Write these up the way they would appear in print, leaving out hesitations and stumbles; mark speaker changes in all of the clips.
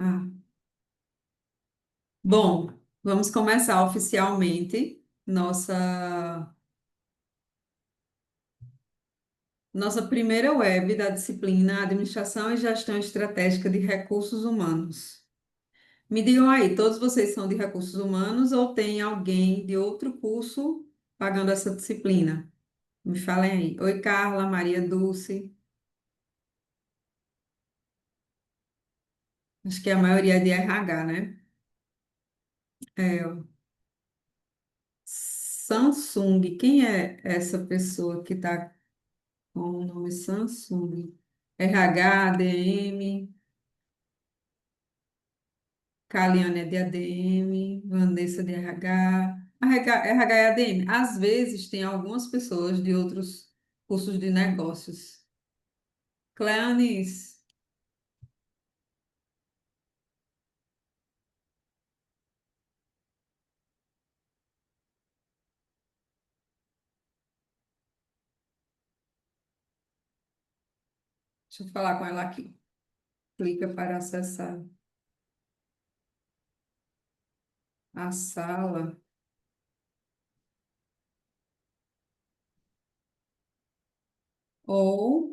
Speaker 1: Ah, bom, vamos começar oficialmente nossa primeira web da disciplina Administração e Gestão Estratégica de Recursos Humanos. Me digam aí, todos vocês são de recursos humanos ou tem alguém de outro curso pagando essa disciplina? Me falem aí. Oi, Carla, Maria Dulce. Acho que a maioria é de RH, né? É, Samsung. Quem é essa pessoa que está com o nome Samsung? RH, ADM, Caliane é de ADM, Vanessa de RH. RH é ADM. Às vezes tem algumas pessoas de outros cursos de negócios. Cleanis, deixa eu falar com ela aqui. Clica para acessar a sala. Ou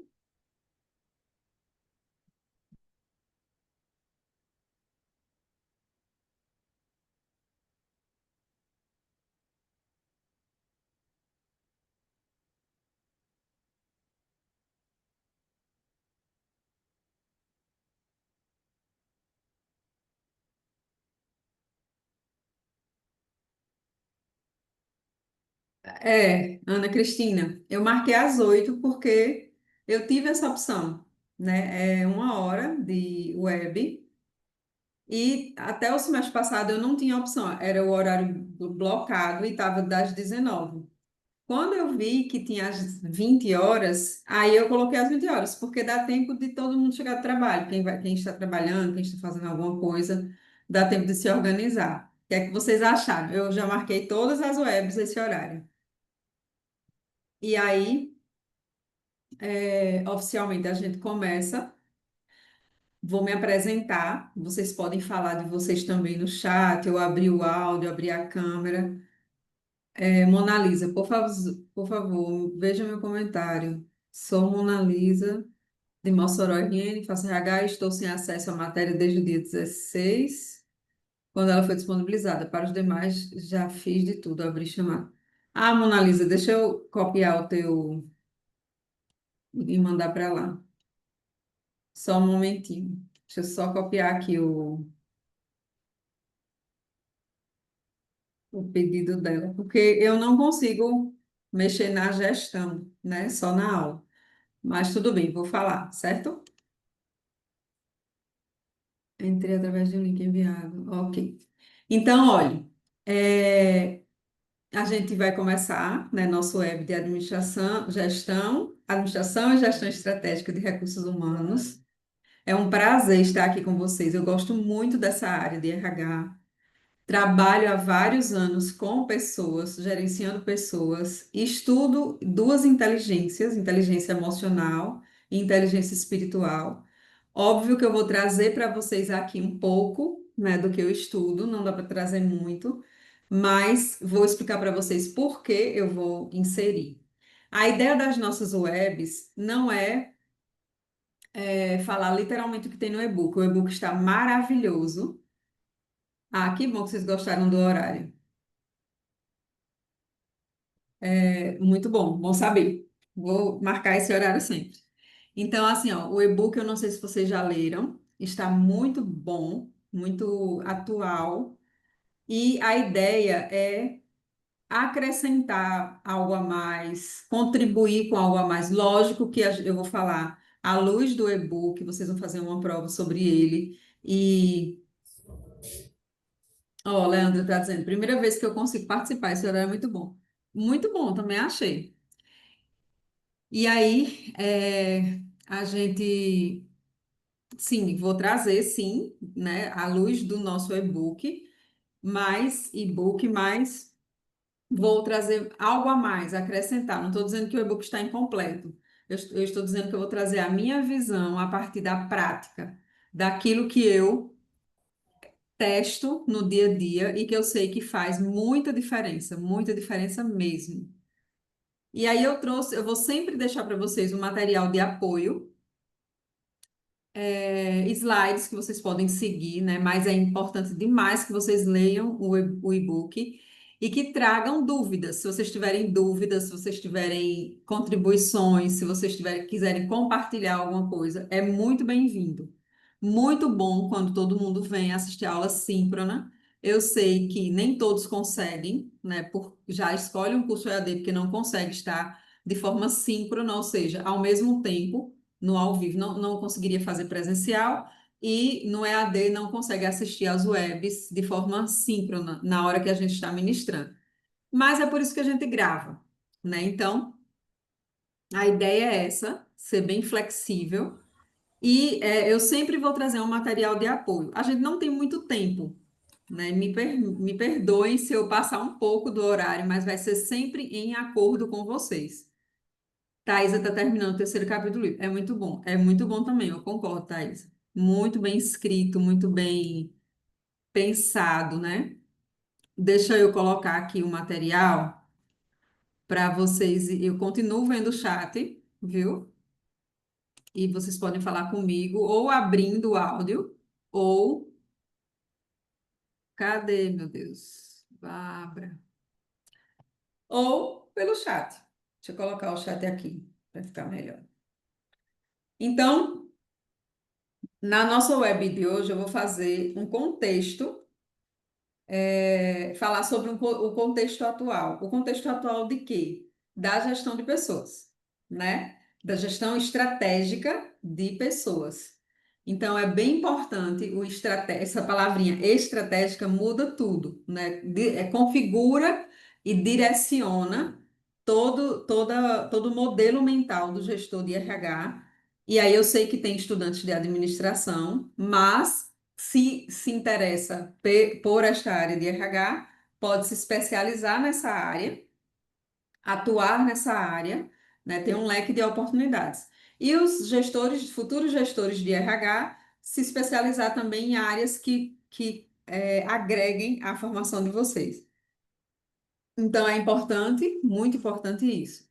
Speaker 1: Ana Cristina, eu marquei às 8 porque eu tive essa opção, né? É 1 hora de web e até o semestre passado eu não tinha opção, era o horário blocado e estava das 19. Quando eu vi que tinha as 20 horas, aí eu coloquei as 20 horas, porque dá tempo de todo mundo chegar do trabalho, quem está trabalhando, quem está fazendo alguma coisa, dá tempo de se organizar. O que é que vocês acharam? Eu já marquei todas as webs esse horário. E aí, oficialmente, a gente começa. Vou me apresentar. Vocês podem falar de vocês também no chat. Eu abri o áudio, abri a câmera. Mona Lisa, por favor, veja meu comentário. Sou Mona Lisa, de Mossoró, RN, faço RH e estou sem acesso à matéria desde o dia 16, quando ela foi disponibilizada. Para os demais, já fiz de tudo, abri chamada. Ah, Mona Lisa, deixa eu copiar o teu e mandar para lá. Só um momentinho. Deixa eu só copiar aqui o pedido dela, porque eu não consigo mexer na gestão, né? Só na aula. Mas tudo bem, vou falar, certo? Entrei através de um link enviado. Ok. Então, olha, é, a gente vai começar, né, nosso web de administração e gestão estratégica de recursos humanos. É um prazer estar aqui com vocês. Eu gosto muito dessa área de RH. Trabalho há vários anos com pessoas, gerenciando pessoas, estudo duas inteligências, inteligência emocional e inteligência espiritual. Óbvio que eu vou trazer para vocês aqui um pouco, né, do que eu estudo, não dá para trazer muito, mas vou explicar para vocês por que eu vou inserir. A ideia das nossas webs não é falar literalmente o que tem no e-book. O e-book está maravilhoso. Ah, que bom que vocês gostaram do horário. Muito bom, bom saber. Vou marcar esse horário sempre. Então, assim, ó, o e-book, eu não sei se vocês já leram, está muito bom, muito atual, e a ideia é acrescentar algo a mais, contribuir com algo a mais. Lógico que eu vou falar à luz do e-book, vocês vão fazer uma prova sobre ele. E, ó, Leandro está dizendo, primeira vez que eu consigo participar, esse horário é muito bom. Muito bom, também achei. E aí, a gente, sim, vou trazer, sim, né, à luz do nosso e-book, mais vou trazer algo a mais, acrescentar. Não estou dizendo que o e-book está incompleto. Eu estou dizendo que eu vou trazer a minha visão a partir da prática, daquilo que eu testo no dia a dia e que eu sei que faz muita diferença mesmo. E aí eu vou sempre deixar para vocês um material de apoio, slides que vocês podem seguir, né? Mas é importante demais que vocês leiam o e-book e que tragam dúvidas. Se vocês tiverem dúvidas, se vocês tiverem contribuições, se vocês quiserem compartilhar alguma coisa, é muito bem-vindo. Muito bom quando todo mundo vem assistir a aula síncrona. Eu sei que nem todos conseguem, né? Já escolhe um curso EAD porque não consegue estar de forma síncrona, ou seja, ao mesmo tempo no ao vivo não conseguiria fazer presencial e no EAD não consegue assistir às webs de forma síncrona na hora que a gente está ministrando. Mas é por isso que a gente grava, né? Então, a ideia é essa, ser bem flexível e eu sempre vou trazer um material de apoio. A gente não tem muito tempo, né? Me perdoem se eu passar um pouco do horário, mas vai ser sempre em acordo com vocês. Thaisa está terminando o terceiro capítulo do livro. É muito bom também, eu concordo, Thaisa. Muito bem escrito, muito bem pensado, né? Deixa eu colocar aqui o material para vocês. Eu continuo vendo o chat, viu? E vocês podem falar comigo, ou abrindo o áudio, ou. Cadê, meu Deus? Bárbara. Ou pelo chat. Deixa eu colocar o chat aqui, para ficar melhor. Então, na nossa web de hoje, eu vou fazer um contexto, falar sobre o contexto atual. O contexto atual de quê? Da gestão de pessoas, né? Da gestão estratégica de pessoas. Então, é bem importante essa palavrinha estratégica muda tudo, né? Configura e direciona todo o modelo mental do gestor de RH. E aí eu sei que tem estudantes de administração, mas se interessa por esta área de RH, pode se especializar nessa área, atuar nessa área, né, ter um leque de oportunidades. E os futuros gestores de RH, se especializar também em áreas que agreguem a formação de vocês. Então, é importante, muito importante isso.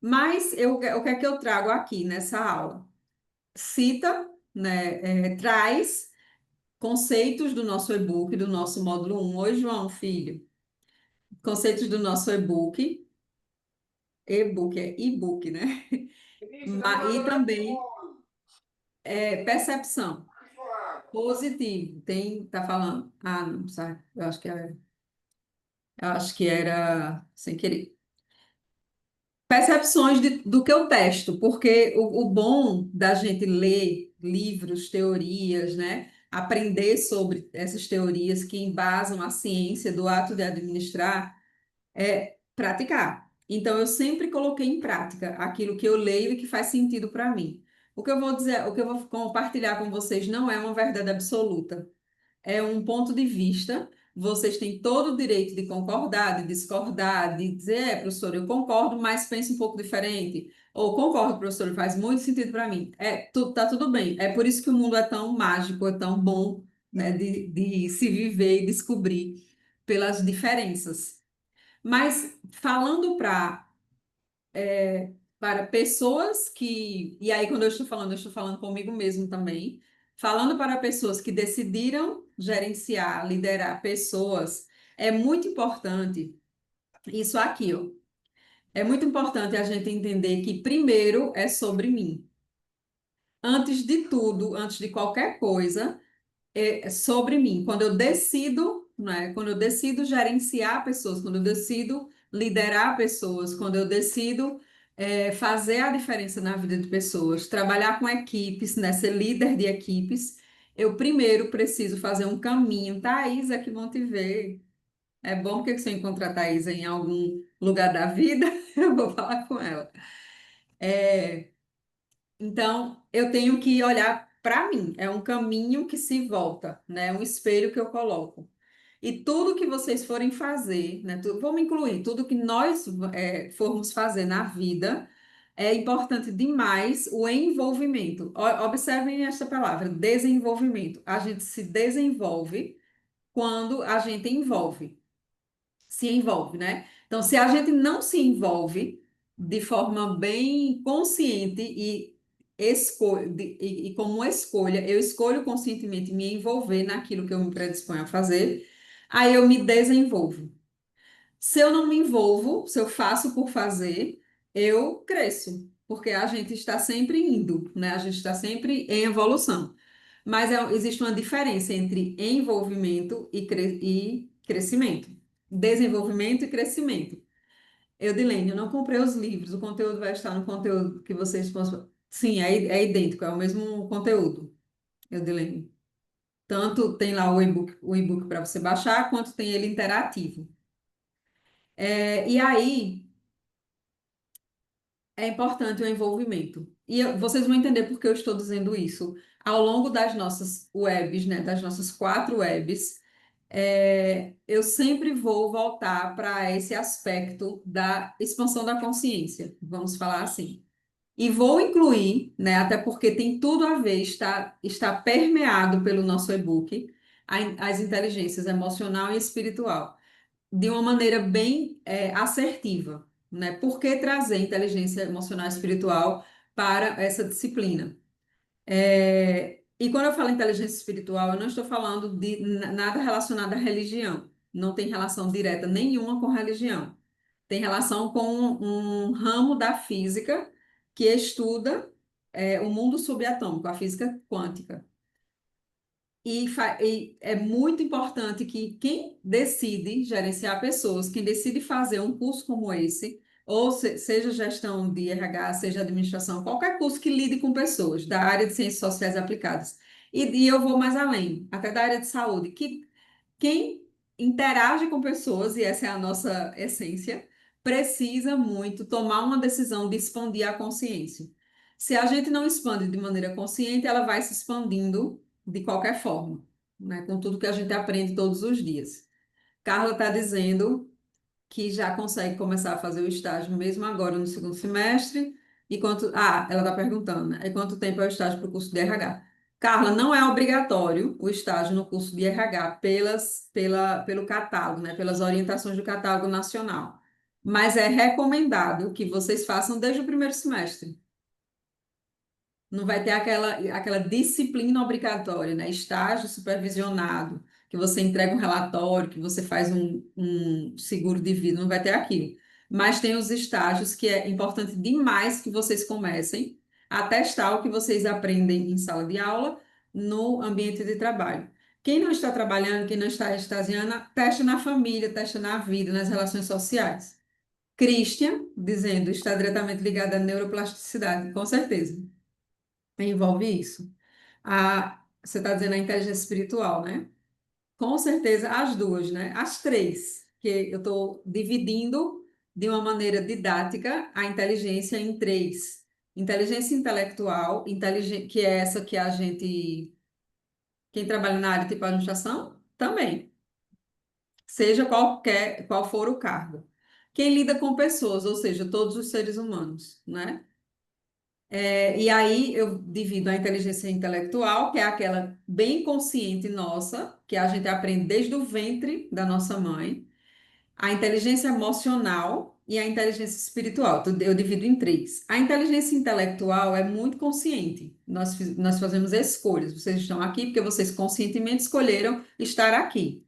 Speaker 1: Mas o que é que eu trago aqui nessa aula? Cita, né, traz conceitos do nosso e-book, do nosso módulo 1. Oi, João, filho. Conceitos do nosso e-book é e-book, né? E também percepção. Positivo. Tá falando. Ah, não, sabe? Eu acho que era sem querer. Percepções do que eu testo, porque o bom da gente ler livros, teorias, né? Aprender sobre essas teorias que embasam a ciência do ato de administrar é praticar. Então, eu sempre coloquei em prática aquilo que eu leio e que faz sentido para mim. O que eu vou dizer, o que eu vou compartilhar com vocês não é uma verdade absoluta, é um ponto de vista. Vocês têm todo o direito de concordar, de discordar, de dizer, professor, eu concordo, mas penso um pouco diferente. Ou concordo, professor, faz muito sentido para mim. Tá tudo bem. É por isso que o mundo é tão mágico, é tão bom, né, de se viver e descobrir pelas diferenças. Mas falando para pessoas que, e aí quando eu estou falando comigo mesmo também, falando para pessoas que decidiram gerenciar, liderar pessoas, é muito importante isso aqui, ó. É muito importante a gente entender que primeiro é sobre mim. Antes de tudo, antes de qualquer coisa, é sobre mim. Quando eu decido, né? Quando eu decido gerenciar pessoas, quando eu decido liderar pessoas, quando eu decido fazer a diferença na vida de pessoas, trabalhar com equipes, né? Ser líder de equipes, eu primeiro preciso fazer um caminho. Thaís, é que vão te ver. É bom que você encontra a Thaís em algum lugar da vida, eu vou falar com ela. Então, eu tenho que olhar para mim, é um caminho que se volta, né? É um espelho que eu coloco. E tudo que vocês forem fazer, né? Vamos incluir tudo que nós formos fazer na vida, é importante demais o envolvimento. Observem esta palavra, desenvolvimento. A gente se desenvolve quando a gente se envolve, né? Então, se a gente não se envolve de forma bem consciente e como escolha, eu escolho conscientemente me envolver naquilo que eu me predisponho a fazer, aí eu me desenvolvo. Se eu não me envolvo, se eu faço por fazer, eu cresço, porque a gente está sempre indo, né? A gente está sempre em evolução. Mas existe uma diferença entre envolvimento e crescimento. Desenvolvimento e crescimento. Eudilene, eu não comprei os livros, o conteúdo vai estar no conteúdo que vocês possam. Sim, é idêntico, é o mesmo conteúdo, Eudilene. Tanto tem lá o e-book para você baixar, quanto tem ele interativo. E aí. É importante o envolvimento. Vocês vão entender por que eu estou dizendo isso. Ao longo das nossas webs, né, das nossas 4 webs, eu sempre vou voltar para esse aspecto da expansão da consciência, vamos falar assim. E vou incluir, né, até porque tem tudo a ver, está permeado pelo nosso e-book, as inteligências emocional e espiritual de uma maneira bem assertiva, né? Por que trazer inteligência emocional e espiritual para essa disciplina? E quando eu falo inteligência espiritual, eu não estou falando de nada relacionado à religião. Não tem relação direta nenhuma com religião. Tem relação com um ramo da física que estuda o mundo subatômico, a física quântica. E é muito importante que quem decide gerenciar pessoas, quem decide fazer um curso como esse, ou seja gestão de RH, seja administração, qualquer curso que lide com pessoas da área de ciências sociais aplicadas. E eu vou mais além, até da área de saúde, que quem interage com pessoas, e essa é a nossa essência, precisa muito tomar uma decisão de expandir a consciência. Se a gente não expande de maneira consciente, ela vai se expandindo de qualquer forma, né? Com tudo que a gente aprende todos os dias. Carla está dizendo que já consegue começar a fazer o estágio mesmo agora no segundo semestre. Ela está perguntando, né? E quanto tempo é o estágio para o curso de RH? Carla, não é obrigatório o estágio no curso de RH pelo catálogo, né? Pelas orientações do catálogo nacional. Mas é recomendado que vocês façam desde o primeiro semestre. Não vai ter aquela disciplina obrigatória, né? Estágio supervisionado, que você entrega um relatório, que você faz um seguro de vida, não vai ter aquilo. Mas tem os estágios que é importante demais que vocês comecem a testar o que vocês aprendem em sala de aula no ambiente de trabalho. Quem não está trabalhando, quem não está estagiando, testa na família, testa na vida, nas relações sociais. Christian, dizendo, está diretamente ligado à neuroplasticidade, com certeza. Envolve isso. Você está dizendo a inteligência espiritual, né? Com certeza, as duas, né? As três, que eu estou dividindo de uma maneira didática a inteligência em três. Inteligência intelectual, que é essa que a gente, quem trabalha na área tipo administração, também, seja qual for o cargo. Quem lida com pessoas, ou seja, todos os seres humanos, né? E aí eu divido a inteligência intelectual, que é aquela bem consciente nossa, que a gente aprende desde o ventre da nossa mãe, a inteligência emocional e a inteligência espiritual. Eu divido em três. A inteligência intelectual é muito consciente. Nós fazemos escolhas. Vocês estão aqui porque vocês conscientemente escolheram estar aqui.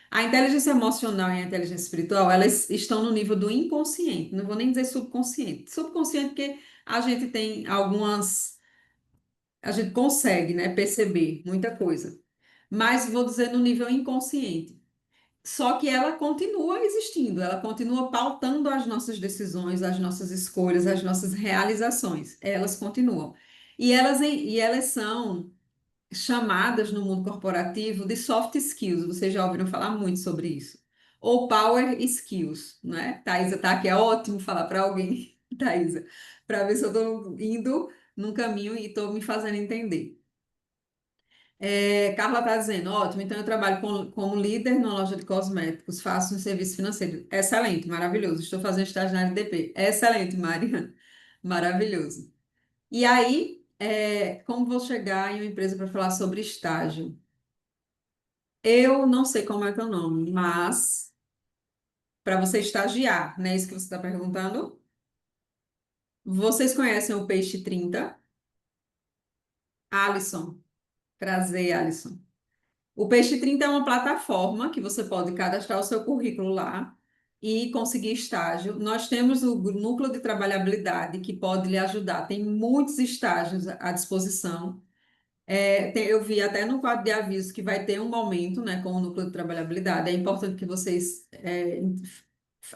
Speaker 1: A inteligência emocional e a inteligência espiritual, elas estão no nível do inconsciente. Não vou nem dizer subconsciente. Subconsciente porque a gente tem a gente consegue, né, perceber muita coisa. Mas vou dizer no nível inconsciente. Só que ela continua existindo, ela continua pautando as nossas decisões, as nossas escolhas, as nossas realizações. Elas continuam. E elas são chamadas no mundo corporativo de soft skills. Vocês já ouviram falar muito sobre isso. Ou power skills, né? Thaisa tá aqui, é ótimo falar para alguém, Thaisa, para ver se eu estou indo num caminho e estou me fazendo entender. Carla está dizendo, ótimo, então eu trabalho como líder numa loja de cosméticos, faço um serviço financeiro. Excelente, maravilhoso. Estou fazendo estágio na RDP. Excelente, Mariana. Maravilhoso. E aí, como vou chegar em uma empresa para falar sobre estágio? Eu não sei como é teu nome, mas para você estagiar, não é isso que você está perguntando? Vocês conhecem o Peixe 30? Alisson, prazer, Alisson. O Peixe 30 é uma plataforma que você pode cadastrar o seu currículo lá e conseguir estágio. Nós temos o núcleo de trabalhabilidade que pode lhe ajudar. Tem muitos estágios à disposição. Eu vi até no quadro de aviso que vai ter um momento, né, com o núcleo de trabalhabilidade. É importante que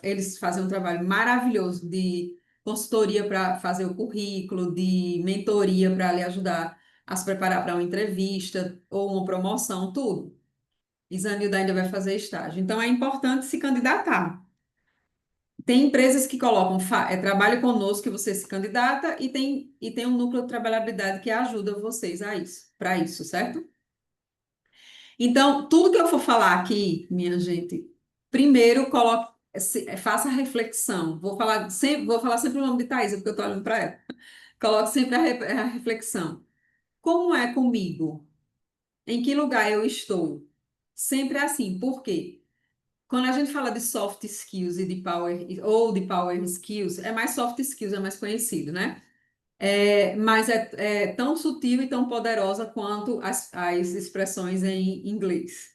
Speaker 1: eles fazem um trabalho maravilhoso de consultoria para fazer o currículo, de mentoria para lhe ajudar a se preparar para uma entrevista ou uma promoção, tudo. Isanilda ainda vai fazer estágio. Então, é importante se candidatar. Tem empresas que colocam trabalho conosco que você se candidata e tem um núcleo de trabalhabilidade que ajuda vocês a isso, para isso, certo? Então, tudo que eu for falar aqui, minha gente, primeiro faça a reflexão. Vou falar sempre o nome de Thaís, porque eu estou olhando para ela. Coloque sempre a reflexão. Como é comigo? Em que lugar eu estou? Sempre assim. Por quê? Quando a gente fala de soft skills e de power skills, é mais soft skills, é mais conhecido, né? Mas é tão sutil e tão poderosa quanto as expressões em inglês.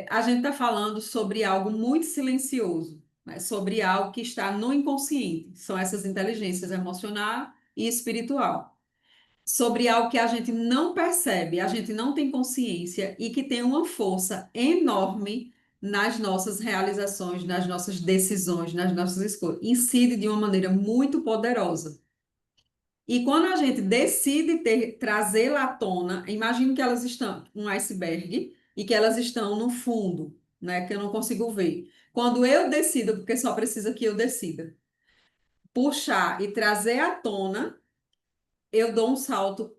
Speaker 1: A gente está falando sobre algo muito silencioso, né? Sobre algo que está no inconsciente. São essas inteligências emocional e espiritual. Sobre algo que a gente não percebe, a gente não tem consciência e que tem uma força enorme nas nossas realizações, nas nossas decisões, nas nossas escolhas. Incide de uma maneira muito poderosa. E quando a gente decide trazê-la à tona, imagine que elas estão um iceberg e que elas estão no fundo, né, que eu não consigo ver. Quando eu decido, porque só precisa que eu decida, puxar e trazer à tona, eu dou um salto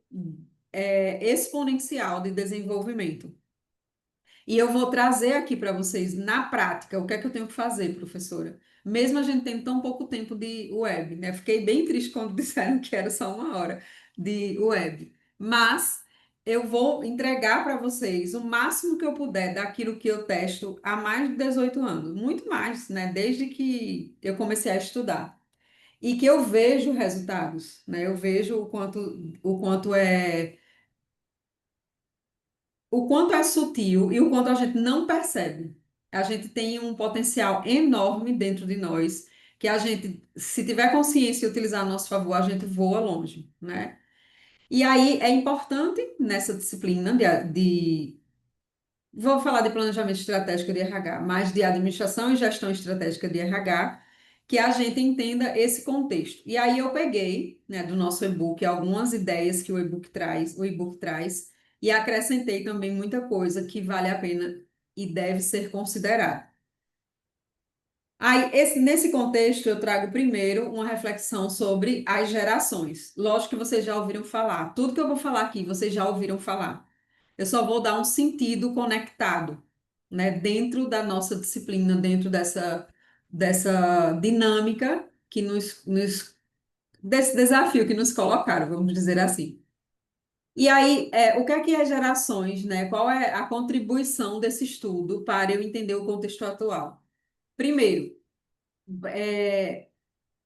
Speaker 1: exponencial de desenvolvimento. E eu vou trazer aqui para vocês, na prática, o que é que eu tenho que fazer, professora. Mesmo a gente tendo tão pouco tempo de web, né? Fiquei bem triste quando disseram que era só 1 hora de web. Mas eu vou entregar para vocês o máximo que eu puder daquilo que eu testo há mais de 18 anos. Muito mais, né? Desde que eu comecei a estudar. E que eu vejo resultados, né? Eu vejo o quanto é sutil e o quanto a gente não percebe. A gente tem um potencial enorme dentro de nós, que a gente, se tiver consciência e utilizar a nosso favor, a gente voa longe, né? E aí é importante nessa disciplina vou falar de planejamento estratégico de RH, mas de administração e gestão estratégica de RH, que a gente entenda esse contexto. E aí eu peguei, né, do nosso e-book algumas ideias que o e-book traz, e acrescentei também muita coisa que vale a pena e deve ser considerada. Aí, nesse contexto, eu trago primeiro uma reflexão sobre as gerações. Lógico que vocês já ouviram falar. Tudo que eu vou falar aqui, vocês já ouviram falar. Eu só vou dar um sentido conectado, né, dentro da nossa disciplina, dentro dessa dinâmica desse desafio que nos colocaram, vamos dizer assim. E aí, o que é gerações, né? Qual é a contribuição desse estudo para eu entender o contexto atual? Primeiro, é,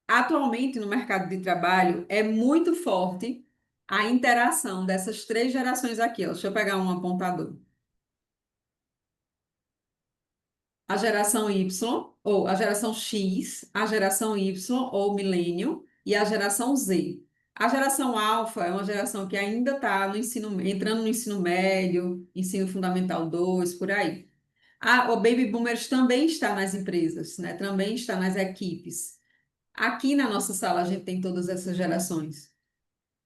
Speaker 1: atualmente no mercado de trabalho é muito forte a interação dessas três gerações aqui, ó. Deixa eu pegar um apontador. A geração Y, ou a geração X, a geração Y, ou milênio, e a geração Z. A geração alfa é uma geração que ainda está no entrando no ensino médio, ensino fundamental 2 por aí. O Baby Boomers também está nas empresas, né? Também está nas equipes. Aqui na nossa sala a gente tem todas essas gerações.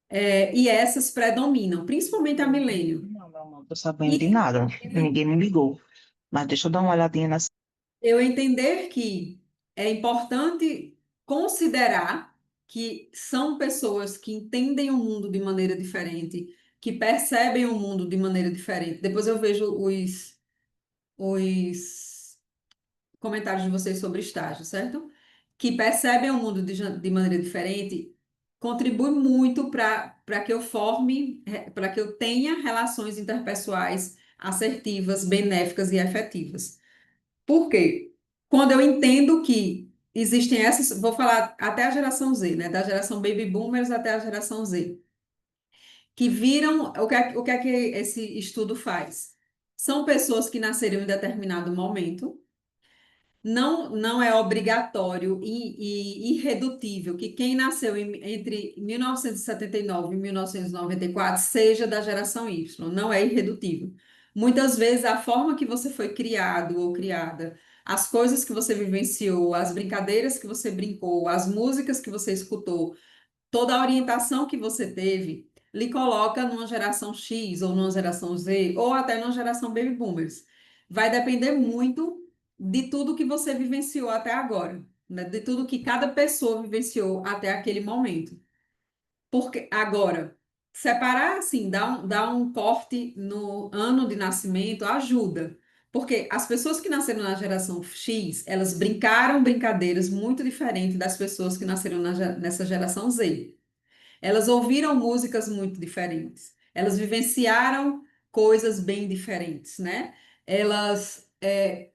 Speaker 1: E essas predominam, principalmente a milênio.
Speaker 2: Não, meu amor, tô sabendo de
Speaker 1: E
Speaker 2: nada. Ninguém me ligou. Mas deixa eu dar uma olhadinha nessa.
Speaker 1: eu entender que é importante considerar que são pessoas que entendem o mundo de maneira diferente, que percebem o mundo de maneira diferente. Depois eu vejo os comentários de vocês sobre estágio, certo? Que percebem o mundo de maneira diferente, contribui muito para que eu tenha relações interpessoais assertivas, benéficas e efetivas. Por quê? Quando eu entendo que existem essas, vou falar até a geração Z, né? Da geração Baby Boomers até a geração Z, que viram o que é que esse estudo faz? São pessoas que nasceram em determinado momento, não é obrigatório e irredutível que quem nasceu entre 1979 e 1994 seja da geração Y. Não é irredutível. Muitas vezes a forma que você foi criado ou criada, as coisas que você vivenciou, as brincadeiras que você brincou, as músicas que você escutou, toda a orientação que você teve lhe coloca numa geração X ou numa geração Z ou até numa geração Baby Boomers. Vai depender muito de tudo que você vivenciou até agora, né? De tudo que cada pessoa vivenciou até aquele momento. Porque agora, separar assim, dar um corte no ano de nascimento ajuda. Porque as pessoas que nasceram na geração X, elas brincaram brincadeiras muito diferentes das pessoas que nasceram nessa geração Z. Elas ouviram músicas muito diferentes. Elas vivenciaram coisas bem diferentes, né?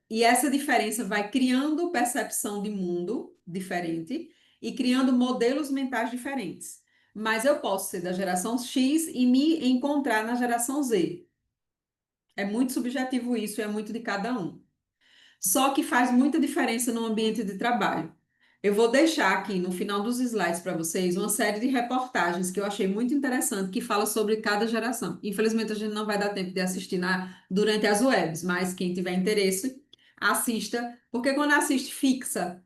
Speaker 1: E essa diferença vai criando percepção de mundo diferente e criando modelos mentais diferentes. Mas eu posso ser da geração X e me encontrar na geração Z. É muito subjetivo isso, é muito de cada um. Só que faz muita diferença no ambiente de trabalho. Eu vou deixar aqui no final dos slides para vocês uma série de reportagens que eu achei muito interessante que fala sobre cada geração. Infelizmente a gente não vai dar tempo de assistir durante as webs, mas quem tiver interesse, assista, porque quando assiste fixa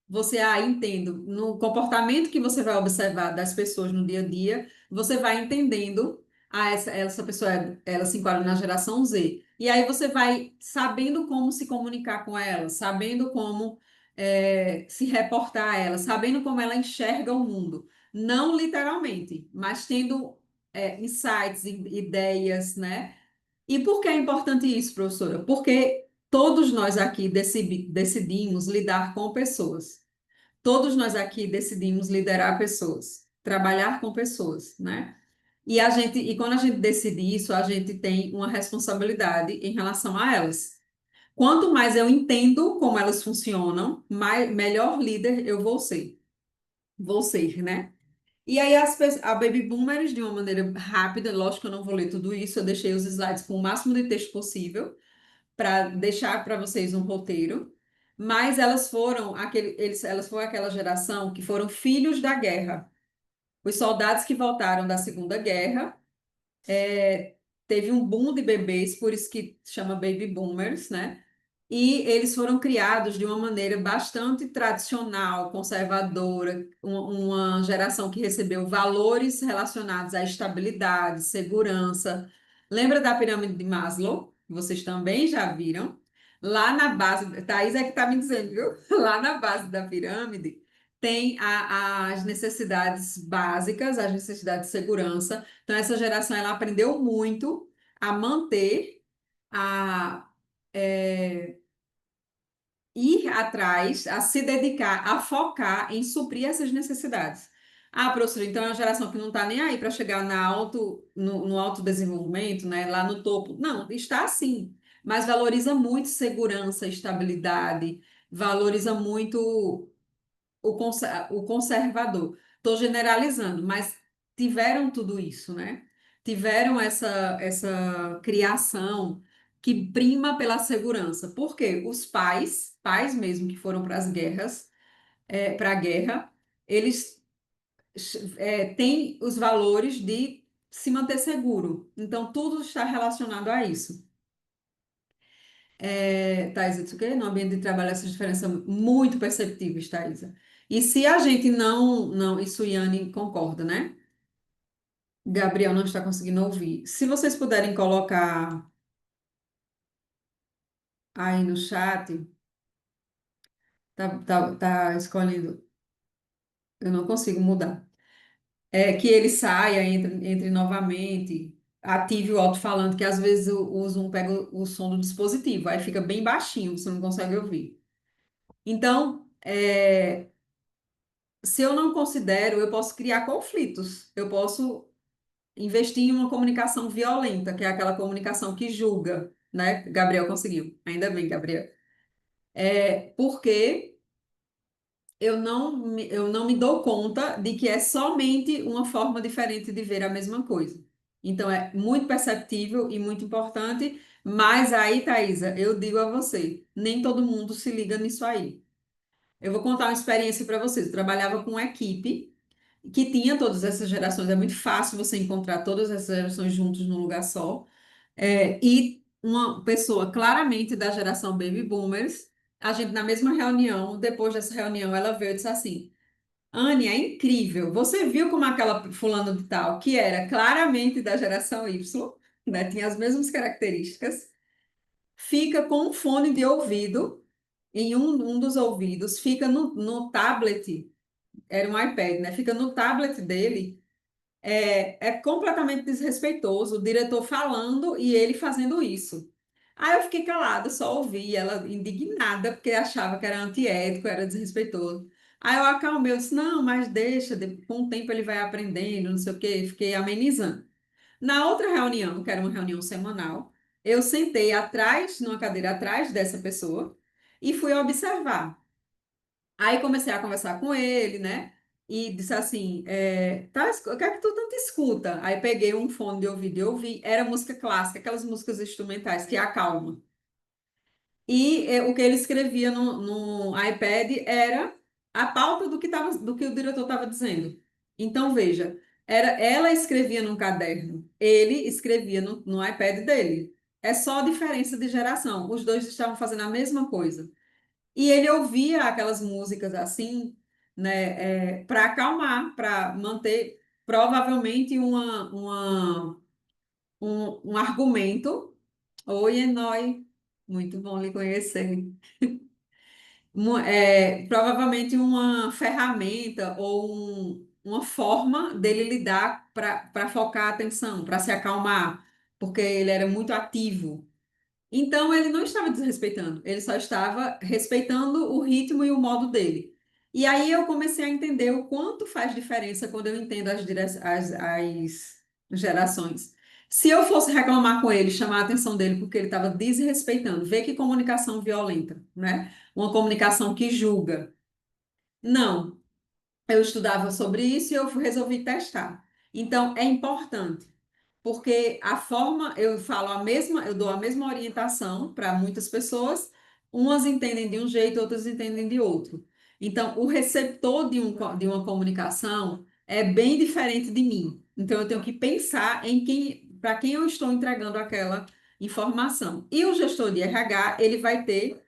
Speaker 1: você, entendo, no comportamento que você vai observar das pessoas no dia a dia, você vai entendendo, essa pessoa, ela se enquadra na geração Z. E aí você vai sabendo como se comunicar com ela, sabendo como se reportar a ela, sabendo como ela enxerga o mundo. Não literalmente, mas tendo insights, ideias, né? E por que é importante isso, professora? Porque todos nós aqui decidimos lidar com pessoas. Todos nós aqui decidimos liderar pessoas, trabalhar com pessoas, né? E quando a gente decide isso, a gente tem uma responsabilidade em relação a elas. Quanto mais eu entendo como elas funcionam, melhor líder eu vou ser. Vou ser, né? E aí a Baby Boomers, de uma maneira rápida, lógico que eu não vou ler tudo isso, eu deixei os slides com o máximo de texto possível para deixar para vocês um roteiro, mas elas foram aquela geração que foram filhos da guerra. Os soldados que voltaram da Segunda Guerra, teve um boom de bebês, por isso que chama Baby Boomers, né? E eles foram criados de uma maneira bastante tradicional, conservadora, uma geração que recebeu valores relacionados à estabilidade, segurança. Lembra da pirâmide de Maslow? Vocês também já viram? Lá na base, Thaís é que está me dizendo, viu? Lá na base da pirâmide tem as necessidades básicas, as necessidades de segurança. Então, essa geração ela aprendeu muito a manter a é, ir atrás, a se dedicar, a focar em suprir essas necessidades. Ah, professor, então é uma geração que não está nem aí para chegar no autodesenvolvimento, né, lá no topo. Não, está sim, mas valoriza muito segurança, estabilidade, valoriza muito o conservador. Estou generalizando, mas tiveram tudo isso, né? Tiveram essa criação que prima pela segurança. Por quê? Os pais mesmo que foram para as guerras, para a guerra, eles têm os valores de se manter seguro. Então, tudo está relacionado a isso. Thaisa, disse o quê? No ambiente de trabalho, essas diferenças são muito perceptíveis, Thaisa. E se a gente isso Yane concorda, né? Gabriel não está conseguindo ouvir. Se vocês puderem colocar aí no chat, tá escolhendo, eu não consigo mudar. Que ele saia, entre novamente, ative o alto-falante, que às vezes o Zoom pega o som do dispositivo, aí fica bem baixinho, você não consegue ouvir. Então, se eu não considero, eu posso criar conflitos. Eu posso investir em uma comunicação violenta, que é aquela comunicação que julga, né? Gabriel conseguiu. Ainda bem, Gabriel. Porque eu não me dou conta de que é somente uma forma diferente de ver a mesma coisa. Então, é muito perceptível e muito importante, mas aí, Thaisa, eu digo a você, nem todo mundo se liga nisso aí. Eu vou contar uma experiência para vocês. Eu trabalhava com uma equipe que tinha todas essas gerações. É muito fácil você encontrar todas essas gerações juntos num lugar só. E uma pessoa claramente da geração Baby Boomers, a gente na mesma reunião, depois dessa reunião, ela veio e disse assim: Anne, é incrível. Você viu como aquela fulana de tal, que era claramente da geração Y, né, tinha as mesmas características, fica com um fone de ouvido em um dos ouvidos, fica no tablet, era um iPad, né? Fica no tablet dele. É completamente desrespeitoso, o diretor falando e ele fazendo isso. Aí eu fiquei calada, só ouvi ela indignada, porque achava que era antiético, era desrespeitoso. Aí eu acalmei, eu disse, não, mas deixa, com o tempo ele vai aprendendo, não sei o quê, fiquei amenizando. Na outra reunião, que era uma reunião semanal, eu sentei atrás, numa cadeira atrás dessa pessoa, e fui observar. Aí comecei a conversar com ele, né? E disse assim, tá, o que é que tu tanto escuta? Aí peguei um fone de ouvido e ouvi, era música clássica, aquelas músicas instrumentais que acalmam. E o que ele escrevia no iPad era a pauta do que o diretor estava dizendo. Então, veja, ela escrevia num caderno, ele escrevia no iPad dele. É só diferença de geração. Os dois estavam fazendo a mesma coisa. E ele ouvia aquelas músicas assim, né, para acalmar, para manter provavelmente um argumento. Oi, Enói, muito bom lhe conhecer. Provavelmente uma ferramenta ou uma forma dele lidar para focar a atenção, para se acalmar, porque ele era muito ativo. Então, ele não estava desrespeitando, ele só estava respeitando o ritmo e o modo dele. E aí eu comecei a entender o quanto faz diferença quando eu entendo as gerações. Se eu fosse reclamar com ele, chamar a atenção dele porque ele estava desrespeitando, ver que comunicação violenta, né? Uma comunicação que julga. Não, eu estudava sobre isso e eu resolvi testar. Então, é importante. Porque a forma, eu falo a mesma, eu dou a mesma orientação para muitas pessoas, umas entendem de um jeito, outras entendem de outro. Então, o receptor de uma comunicação é bem diferente de mim. Então, eu tenho que pensar em para quem eu estou entregando aquela informação. E o gestor de RH, ele vai ter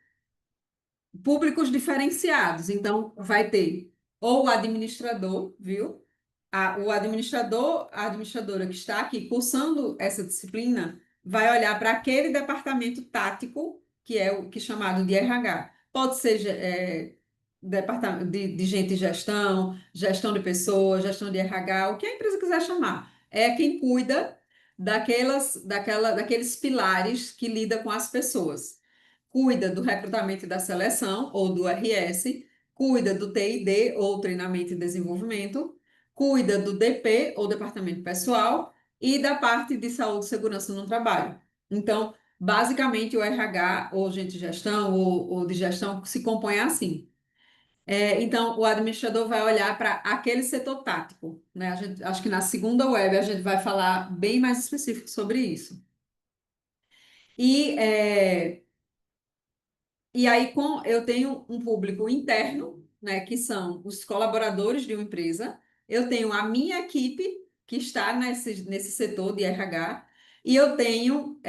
Speaker 1: públicos diferenciados. Então, vai ter ou o administrador, viu? O administrador, a administradora que está aqui cursando essa disciplina, vai olhar para aquele departamento tático, que é o que é chamado de RH. Pode ser departamento de gente de gestão, gestão de pessoas, gestão de RH, o que a empresa quiser chamar. É quem cuida daqueles pilares que lida com as pessoas. Cuida do recrutamento e da seleção, ou do RS, cuida do TID, ou treinamento e desenvolvimento, cuida do DP, ou departamento pessoal, e da parte de saúde e segurança no trabalho. Então, basicamente, o RH, ou gente de gestão, ou de gestão, se compõe assim. Então, o administrador vai olhar para aquele setor tático, né? Acho que na segunda web a gente vai falar bem mais específico sobre isso. E eu tenho um público interno, né, que são os colaboradores de uma empresa. Eu tenho a minha equipe, que está nesse setor de RH, e eu tenho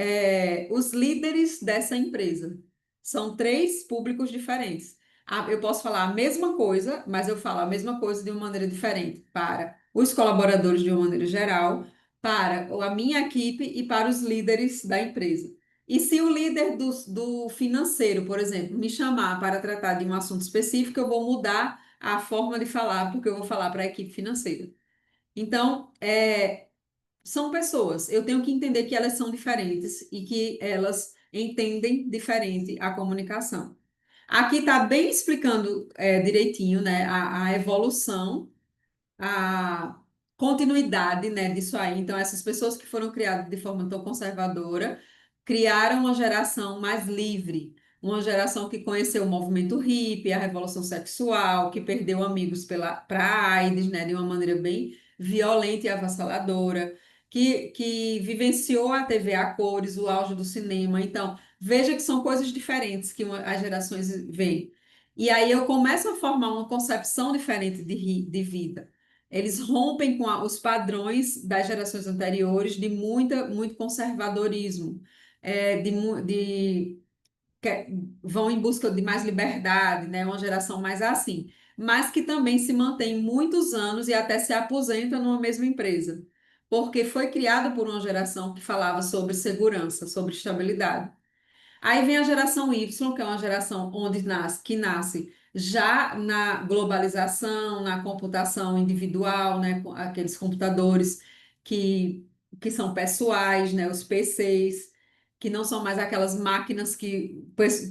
Speaker 1: os líderes dessa empresa. São três públicos diferentes. Eu posso falar a mesma coisa, mas eu falo a mesma coisa de uma maneira diferente para os colaboradores de uma maneira geral, para a minha equipe e para os líderes da empresa. E se o líder do financeiro, por exemplo, me chamar para tratar de um assunto específico, eu vou mudar a forma de falar, porque eu vou falar para a equipe financeira. Então, são pessoas. Eu tenho que entender que elas são diferentes e que elas entendem diferente a comunicação. Aqui está bem explicando direitinho, né, a evolução, a continuidade, né, disso aí. Então, essas pessoas que foram criadas de forma tão conservadora criaram uma geração mais livre, uma geração que conheceu o movimento hippie, a revolução sexual, que perdeu amigos para a AIDS, né, de uma maneira bem violenta e avassaladora, que vivenciou a TV a cores, o auge do cinema. Então, veja que são coisas diferentes que as gerações veem. E aí eu começo a formar uma concepção diferente de vida. Eles rompem com os padrões das gerações anteriores de muito conservadorismo, de vão em busca de mais liberdade, né? Uma geração mais assim, mas que também se mantém muitos anos e até se aposenta numa mesma empresa, porque foi criada por uma geração que falava sobre segurança, sobre estabilidade. Aí vem a geração Y, que é uma geração que nasce já na globalização, na computação individual, né, com aqueles computadores que, que são pessoais, né, os PCs, que não são mais aquelas máquinas que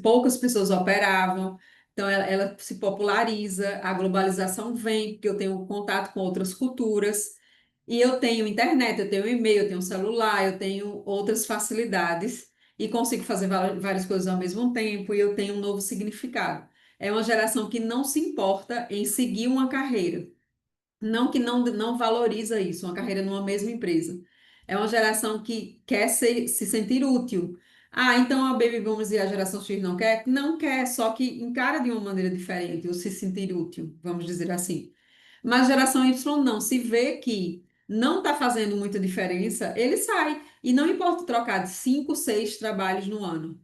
Speaker 1: poucas pessoas operavam. Então, ela se populariza, a globalização vem, porque eu tenho contato com outras culturas, e eu tenho internet, eu tenho e-mail, eu tenho celular, eu tenho outras facilidades e consigo fazer várias coisas ao mesmo tempo e eu tenho um novo significado. É uma geração que não se importa em seguir uma carreira, não que não valoriza isso, uma carreira numa mesma empresa. É uma geração que quer se sentir útil. Ah, então a Baby Boomers e a geração X não quer? Não quer, só que encara de uma maneira diferente, ou se sentir útil, vamos dizer assim. Mas a geração Y não, se vê que não está fazendo muita diferença, ele sai. E não importa trocar de 5, 6 trabalhos no ano.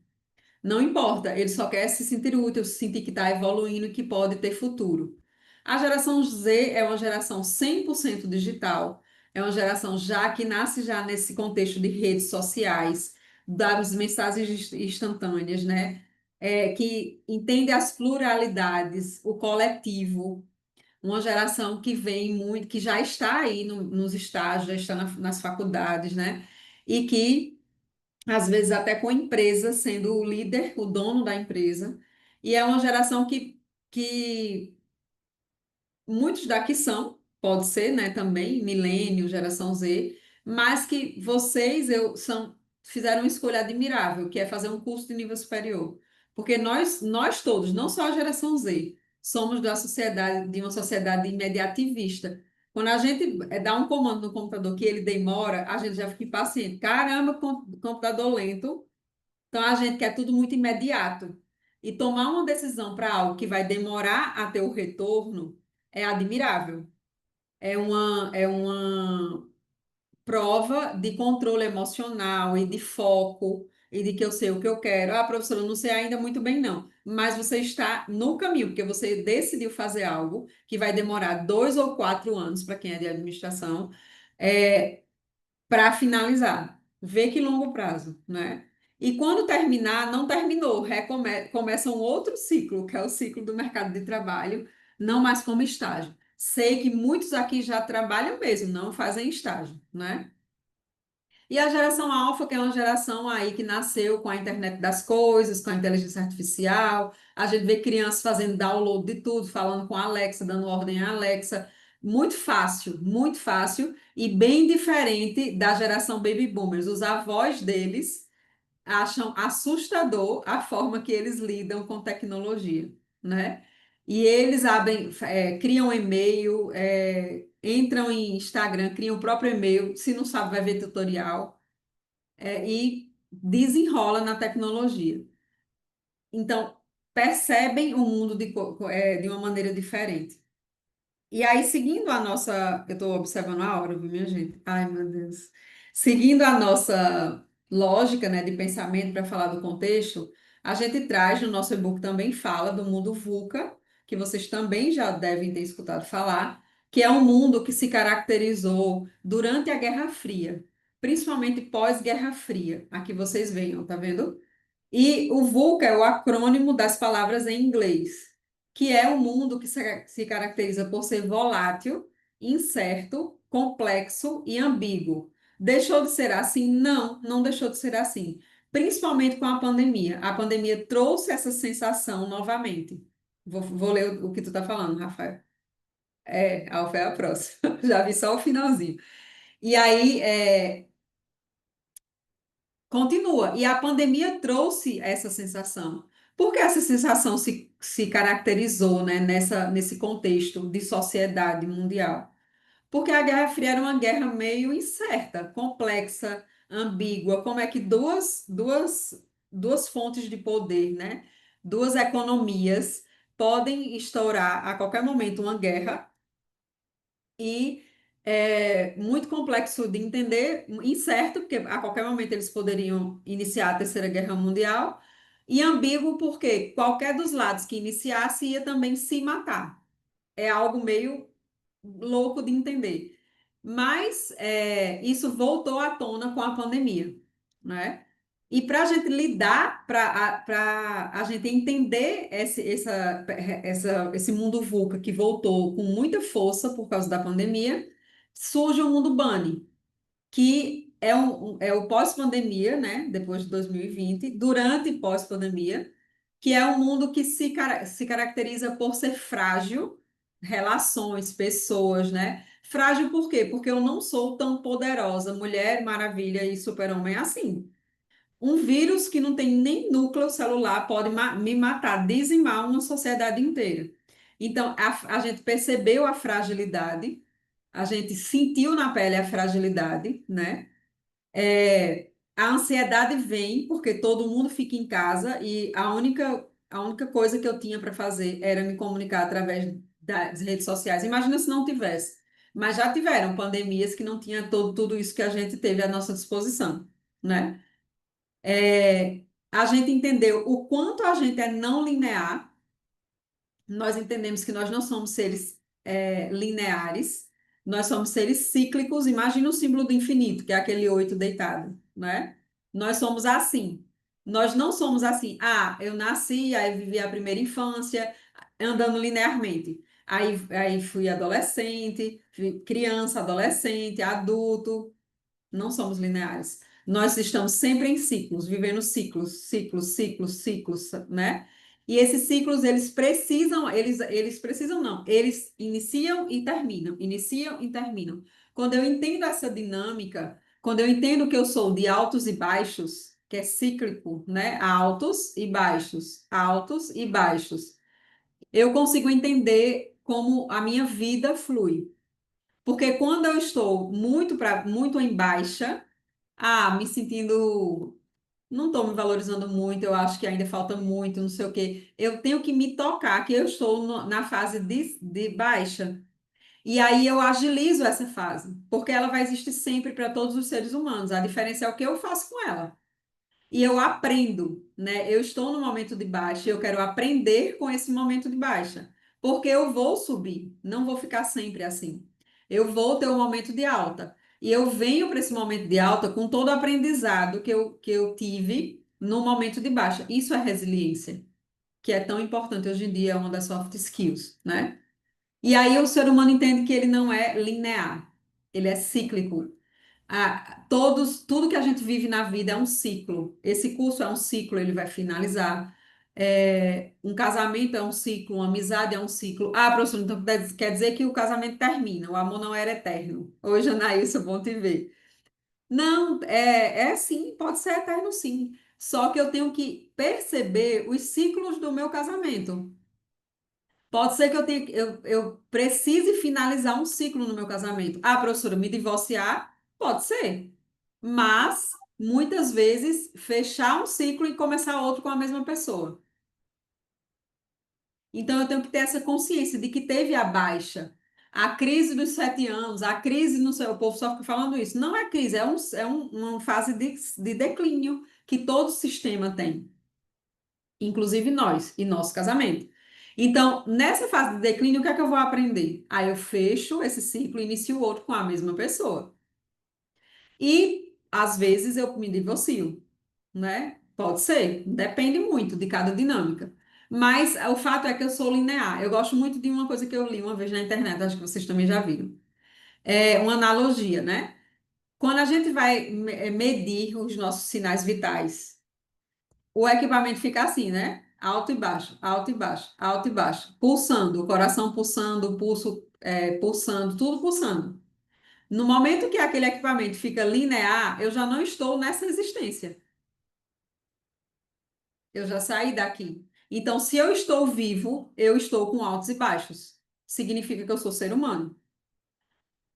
Speaker 1: Não importa, ele só quer se sentir útil, se sentir que está evoluindo e que pode ter futuro. A geração Z é uma geração 100% digital, é uma geração já que nasce já nesse contexto de redes sociais, das mensagens instantâneas, né? Que entende as pluralidades, o coletivo, uma geração que vem muito, que já está aí nos estágios, já está nas faculdades, né? E que às vezes até com a empresa sendo o líder, o dono da empresa. E é uma geração que muitos daqui são, pode ser, né, também, milênio, geração Z, mas que fizeram uma escolha admirável, que é fazer um curso de nível superior. Porque nós todos, não só a geração Z, somos de uma sociedade imediativista. Quando a gente dá um comando no computador que ele demora, a gente já fica impaciente. Caramba, computador lento. Então a gente quer tudo muito imediato. E tomar uma decisão para algo que vai demorar a ter o retorno é admirável. É uma prova de controle emocional e de foco e de que eu sei o que eu quero. Ah, professora, eu não sei ainda muito bem, não. Mas você está no caminho, porque você decidiu fazer algo que vai demorar 2 ou 4 anos para quem é de administração. É, para finalizar. Vê que longo prazo, né? E quando terminar, não terminou, começa um outro ciclo, que é o ciclo do mercado de trabalho, não mais como estágio. Sei que muitos aqui já trabalham mesmo, não fazem estágio, né? E a geração alfa, que é uma geração aí que nasceu com a internet das coisas, com a inteligência artificial. A gente vê crianças fazendo download de tudo, falando com a Alexa, dando ordem à Alexa. Muito fácil e bem diferente da geração baby boomers. Os avós deles acham assustador a forma que eles lidam com tecnologia, né? E eles criam e-mail, entram em Instagram, criam o próprio e-mail. Se não sabe, vai ver tutorial, e desenrola na tecnologia. Então, percebem o mundo de uma maneira diferente. E aí, seguindo a nossa. Eu estou observando a hora, viu, minha gente? Ai, meu Deus. Seguindo a nossa lógica, né, de pensamento para falar do contexto, a gente traz no nosso e-book também fala do mundo VUCA, que vocês também já devem ter escutado falar, que é um mundo que se caracterizou durante a Guerra Fria, principalmente pós-Guerra Fria. Aqui vocês veem, ó, tá vendo? E o VUCA é o acrônimo das palavras em inglês, que é um mundo que se caracteriza por ser volátil, incerto, complexo e ambíguo. Deixou de ser assim? Não, não deixou de ser assim. Principalmente com a pandemia. A pandemia trouxe essa sensação novamente. Vou ler o que tu está falando, Rafael. Alfa é a próxima. Já vi só o finalzinho. E aí, continua. E a pandemia trouxe essa sensação. Por que essa sensação se caracterizou, né, nesse contexto de sociedade mundial? Porque a Guerra Fria era uma guerra meio incerta, complexa, ambígua. Como é que duas fontes de poder, né? Duas economias podem estourar a qualquer momento uma guerra e é muito complexo de entender, incerto, porque a qualquer momento eles poderiam iniciar a Terceira Guerra Mundial, e ambíguo porque qualquer dos lados que iniciasse ia também se matar. É algo meio louco de entender. Mas isso voltou à tona com a pandemia, né? E para a gente lidar, para a gente entender esse mundo VUCA que voltou com muita força por causa da pandemia, surge o mundo Bunny, que é o pós-pandemia, né? Depois de 2020, durante e pós-pandemia, que é um mundo que se caracteriza por ser frágil, relações, pessoas, né? Frágil por quê? Porque eu não sou tão poderosa, Mulher Maravilha e Super-Homem assim. Um vírus que não tem nem núcleo celular pode me matar, dizimar uma sociedade inteira. Então, a gente percebeu a fragilidade, a gente sentiu na pele a fragilidade, né? A ansiedade vem porque todo mundo fica em casa e a única coisa que eu tinha para fazer era me comunicar através das redes sociais. Imagina se não tivesse. Mas já tiveram pandemias que não tinha tudo isso que a gente teve à nossa disposição, né? A gente entendeu o quanto a gente é não linear, nós entendemos que nós não somos seres lineares, nós somos seres cíclicos. Imagina o símbolo do infinito, que é aquele oito deitado, né? Nós somos assim. Nós não somos assim. Ah, eu nasci, aí vivi a primeira infância, andando linearmente. Aí fui adolescente, fui criança, adolescente, adulto. Não somos lineares. Nós estamos sempre em ciclos, vivendo ciclos, ciclos, ciclos, ciclos, né? E esses ciclos, eles precisam não, eles iniciam e terminam. Quando eu entendo essa dinâmica, quando eu entendo que eu sou de altos e baixos, que é cíclico, né? Altos e baixos, eu consigo entender como a minha vida flui. Porque quando eu estou muito em baixa, me sentindo, não estou me valorizando muito, eu acho que ainda falta muito, não sei o quê. Eu tenho que me tocar que eu estou na fase de baixa. E aí eu agilizo essa fase, porque ela vai existir sempre para todos os seres humanos. A diferença é o que eu faço com ela. E eu aprendo, né? Eu estou no momento de baixa, eu quero aprender com esse momento de baixa, porque eu vou subir, não vou ficar sempre assim. Eu vou ter um momento de alta. E eu venho para esse momento de alta com todo o aprendizado que eu tive no momento de baixa. Isso é resiliência, que é tão importante hoje em dia, é uma das soft skills, né? E aí o ser humano entende que ele não é linear, ele é cíclico. Tudo que a gente vive na vida é um ciclo. Esse curso é um ciclo, ele vai finalizar. Um casamento é um ciclo, uma amizade é um ciclo. Ah, professor, então quer dizer que o casamento termina, o amor não era eterno. Oi, Janaílson, bom te ver. Não, é sim, pode ser eterno sim. Só que eu tenho que perceber os ciclos do meu casamento. Pode ser que eu precise finalizar um ciclo no meu casamento. Ah, professora, me divorciar? Pode ser. Mas, muitas vezes, fechar um ciclo e começar outro com a mesma pessoa. Então, eu tenho que ter essa consciência de que teve a baixa. A crise dos 7 anos, a crise, não sei, o povo só fica falando isso. Não é crise, uma fase de declínio que todo sistema tem, inclusive nós e nosso casamento. Então, nessa fase de declínio, o que é que eu vou aprender? Aí eu fecho esse ciclo e inicio outro com a mesma pessoa. E, às vezes, eu me divorcio, né? Pode ser, depende muito de cada dinâmica. Mas o fato é que eu sou linear. Eu gosto muito de uma coisa que eu li uma vez na internet, acho que vocês também já viram. É uma analogia, né? Quando a gente vai medir os nossos sinais vitais, o equipamento fica assim, né? Alto e baixo, alto e baixo, alto e baixo, pulsando, o coração pulsando, o pulso pulsando, tudo pulsando. No momento que aquele equipamento fica linear, eu já não estou nessa existência. Eu já saí daqui. Então, se eu estou vivo, eu estou com altos e baixos. Significa que eu sou ser humano.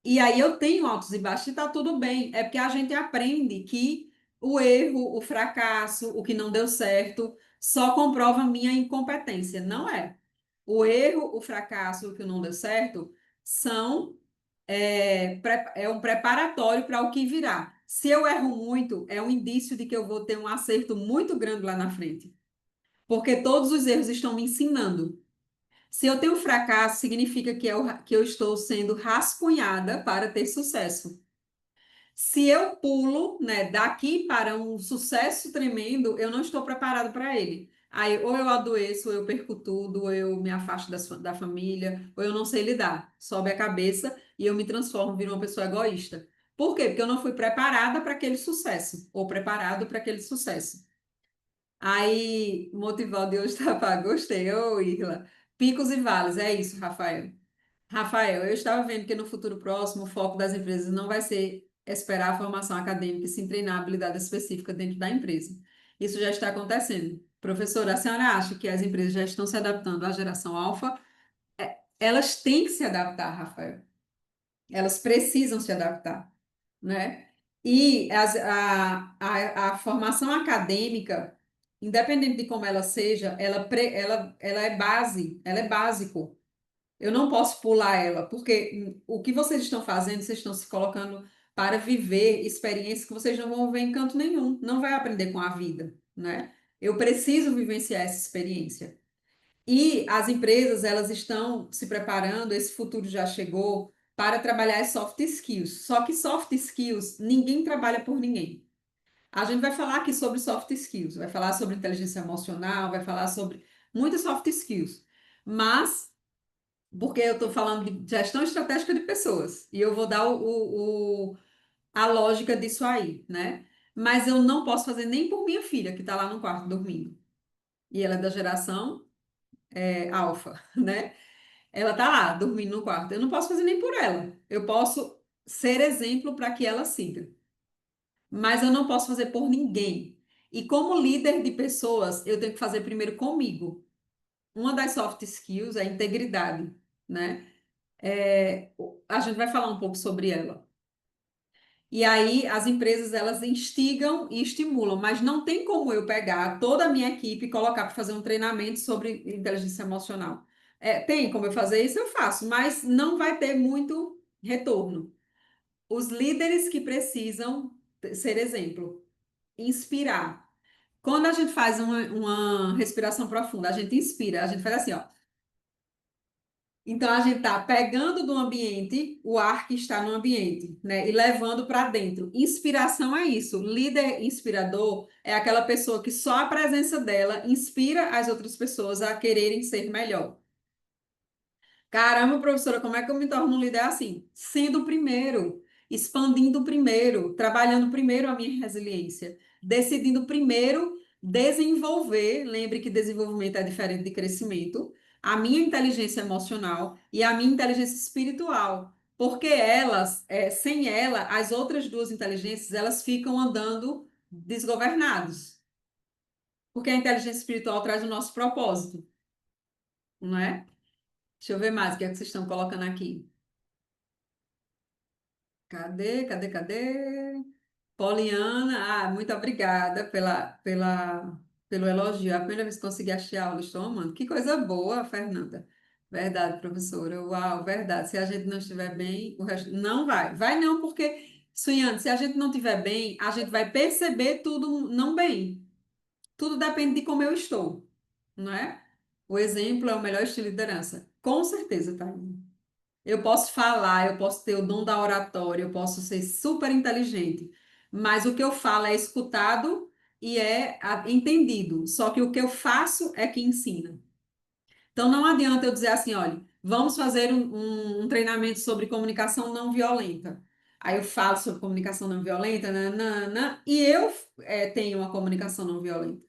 Speaker 1: E aí eu tenho altos e baixos e tá tudo bem. É porque a gente aprende que o erro, o fracasso, o que não deu certo, só comprova minha incompetência. Não é. O erro, o fracasso, o que não deu certo, são é um preparatório para o que virá. Se eu erro muito, é um indício de que eu vou ter um acerto muito grande lá na frente. Porque todos os erros estão me ensinando. Se eu tenho fracasso, significa que eu estou sendo rascunhada para ter sucesso. Se eu pulo, né, daqui para um sucesso tremendo, eu não estou preparado para ele. Aí, ou eu adoeço, ou eu perco tudo, ou eu me afasto da família, ou eu não sei lidar. Sobe a cabeça e eu me transformo, viro uma pessoa egoísta. Por quê? Porque eu não fui preparada para aquele sucesso, ou preparado para aquele sucesso. Aí, motival de hoje tá pago. Gostei, ô Irla. Picos e vales, é isso, Rafael. Rafael, eu estava vendo que no futuro próximo o foco das empresas não vai ser esperar a formação acadêmica e sim treinar a habilidade específica dentro da empresa. Isso já está acontecendo. Professora, a senhora acha que as empresas já estão se adaptando à geração alfa? Elas têm que se adaptar, Rafael. Elas precisam se adaptar, né? E a formação acadêmica, independente de como ela seja, ela é base, ela é básico. Eu não posso pular ela, porque o que vocês estão fazendo, vocês estão se colocando para viver experiências que vocês não vão ver em canto nenhum, não vai aprender com a vida, né? Eu preciso vivenciar essa experiência. E as empresas, elas estão se preparando, esse futuro já chegou, para trabalhar as soft skills. Só que soft skills, ninguém trabalha por ninguém. A gente vai falar aqui sobre soft skills, vai falar sobre inteligência emocional, vai falar sobre muitas soft skills. Mas porque eu estou falando de gestão estratégica de pessoas, e eu vou dar a lógica disso aí, né? Mas eu não posso fazer nem por minha filha, que está lá no quarto dormindo. E ela é da geração alfa, né? Ela está lá dormindo no quarto. Eu não posso fazer nem por ela. Eu posso ser exemplo para que ela siga. Mas eu não posso fazer por ninguém. E como líder de pessoas, eu tenho que fazer primeiro comigo. Uma das soft skills é a integridade, né? A gente vai falar um pouco sobre ela. E aí as empresas elas instigam e estimulam, mas não tem como eu pegar toda a minha equipe e colocar para fazer um treinamento sobre inteligência emocional. Tem como eu fazer isso, eu faço, mas não vai ter muito retorno. Os líderes que precisam ser exemplo, inspirar. Quando a gente faz uma respiração profunda, a gente inspira, a gente faz assim, ó. Então, a gente está pegando do ambiente o ar que está no ambiente, né? E levando para dentro. Inspiração é isso. Líder inspirador é aquela pessoa que só a presença dela inspira as outras pessoas a quererem ser melhor. Caramba, professora, como é que eu me torno um líder assim? Sendo o primeiro, expandindo o primeiro, trabalhando primeiro a minha resiliência, decidindo primeiro desenvolver, lembre que desenvolvimento é diferente de crescimento, a minha inteligência emocional e a minha inteligência espiritual, porque elas, sem ela, as outras duas inteligências, elas ficam andando desgovernados, porque a inteligência espiritual traz o nosso propósito, não é? Deixa eu ver mais o que é que vocês estão colocando aqui. Cadê? Poliana, muito obrigada pelo elogio. É a primeira vez que consegui assistir a aula, estou amando. Que coisa boa, Fernanda. Verdade, professora. Uau, verdade. Se a gente não estiver bem, o resto não vai. Vai não, porque, Suiane, se a gente não estiver bem, a gente vai perceber tudo não bem. Tudo depende de como eu estou, não é? O exemplo é o melhor estilo de liderança. Com certeza, tá? Eu posso falar, eu posso ter o dom da oratória, eu posso ser super inteligente, mas o que eu falo é escutado e entendido. Só que o que eu faço é que ensina. Então não adianta eu dizer assim, olha, vamos fazer um treinamento sobre comunicação não violenta. Aí eu falo sobre comunicação não violenta, nanana, e eu tenho uma comunicação não violenta.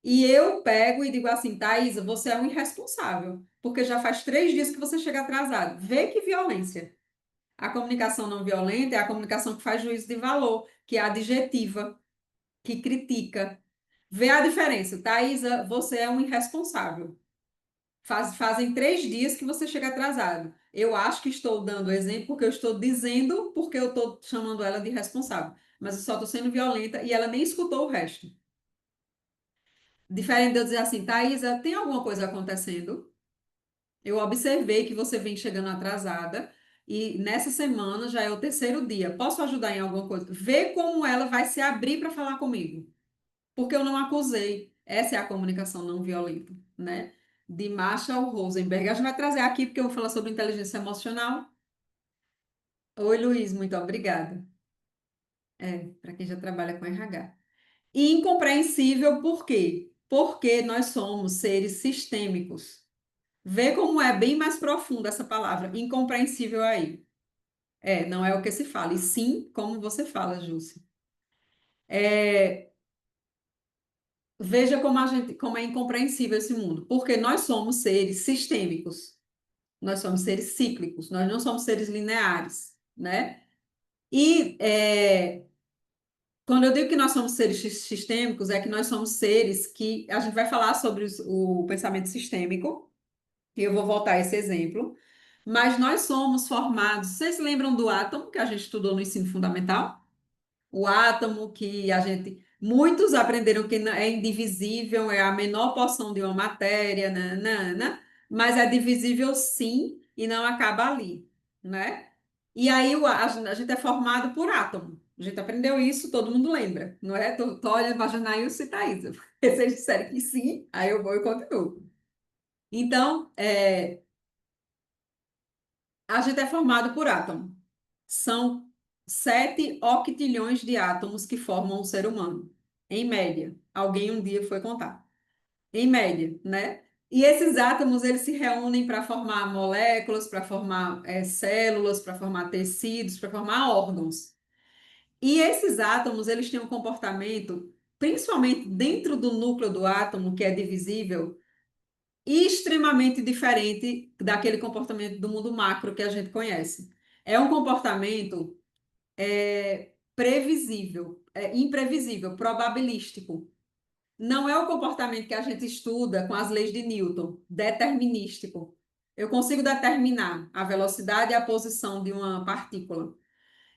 Speaker 1: E eu pego e digo assim, Thaisa, você é um irresponsável, porque já faz 3 dias que você chega atrasado. Vê que violência. A comunicação não violenta é a comunicação que faz juízo de valor, que é adjetiva, que critica. Vê a diferença. Thaisa, você é um irresponsável. Fazem 3 dias que você chega atrasado. Eu acho que estou dando exemplo porque eu estou dizendo porque eu estou chamando ela de responsável. Mas eu só estou sendo violenta e ela nem escutou o resto. Diferente de eu dizer assim, Thaisa, tem alguma coisa acontecendo? Eu observei que você vem chegando atrasada e nessa semana já é o terceiro dia. Posso ajudar em alguma coisa? Vê como ela vai se abrir para falar comigo. Porque eu não acusei. Essa é a comunicação não violenta, né? De Marshall Rosenberg. A gente vai trazer aqui porque eu vou falar sobre inteligência emocional. Oi, Luiz, muito obrigada. É, para quem já trabalha com RH. E incompreensível por quê? Porque nós somos seres sistêmicos. Vê como é bem mais profunda essa palavra, incompreensível aí. É, não é o que se fala, e sim como você fala, Júcia. É, veja como a gente, como é incompreensível esse mundo, porque nós somos seres sistêmicos, nós somos seres cíclicos, nós não somos seres lineares, né? E quando eu digo que nós somos seres sistêmicos, é que nós somos seres que a gente vai falar sobre o pensamento sistêmico, e eu vou voltar a esse exemplo, mas nós somos formados. Vocês lembram do átomo que a gente estudou no ensino fundamental? O átomo que a gente. Muitos aprenderam que é indivisível, é a menor porção de uma matéria, mas é divisível sim e não acaba ali, né? E aí a gente é formado por átomo. A gente aprendeu isso, todo mundo lembra, não é? Tô olhando para a Janaílson e Thaisa. Se eles disserem que sim, aí eu vou e continuo. Então, a gente é formado por átomo. São 7 octilhões de átomos que formam o ser humano, em média. Alguém um dia foi contar. Em média, né? E esses átomos, eles se reúnem para formar moléculas, para formar células, para formar tecidos, para formar órgãos. E esses átomos, eles têm um comportamento, principalmente dentro do núcleo do átomo, que é divisível, extremamente diferente daquele comportamento do mundo macro que a gente conhece. É um comportamento previsível, imprevisível, probabilístico. Não é o comportamento que a gente estuda com as leis de Newton, determinístico. Eu consigo determinar a velocidade e a posição de uma partícula.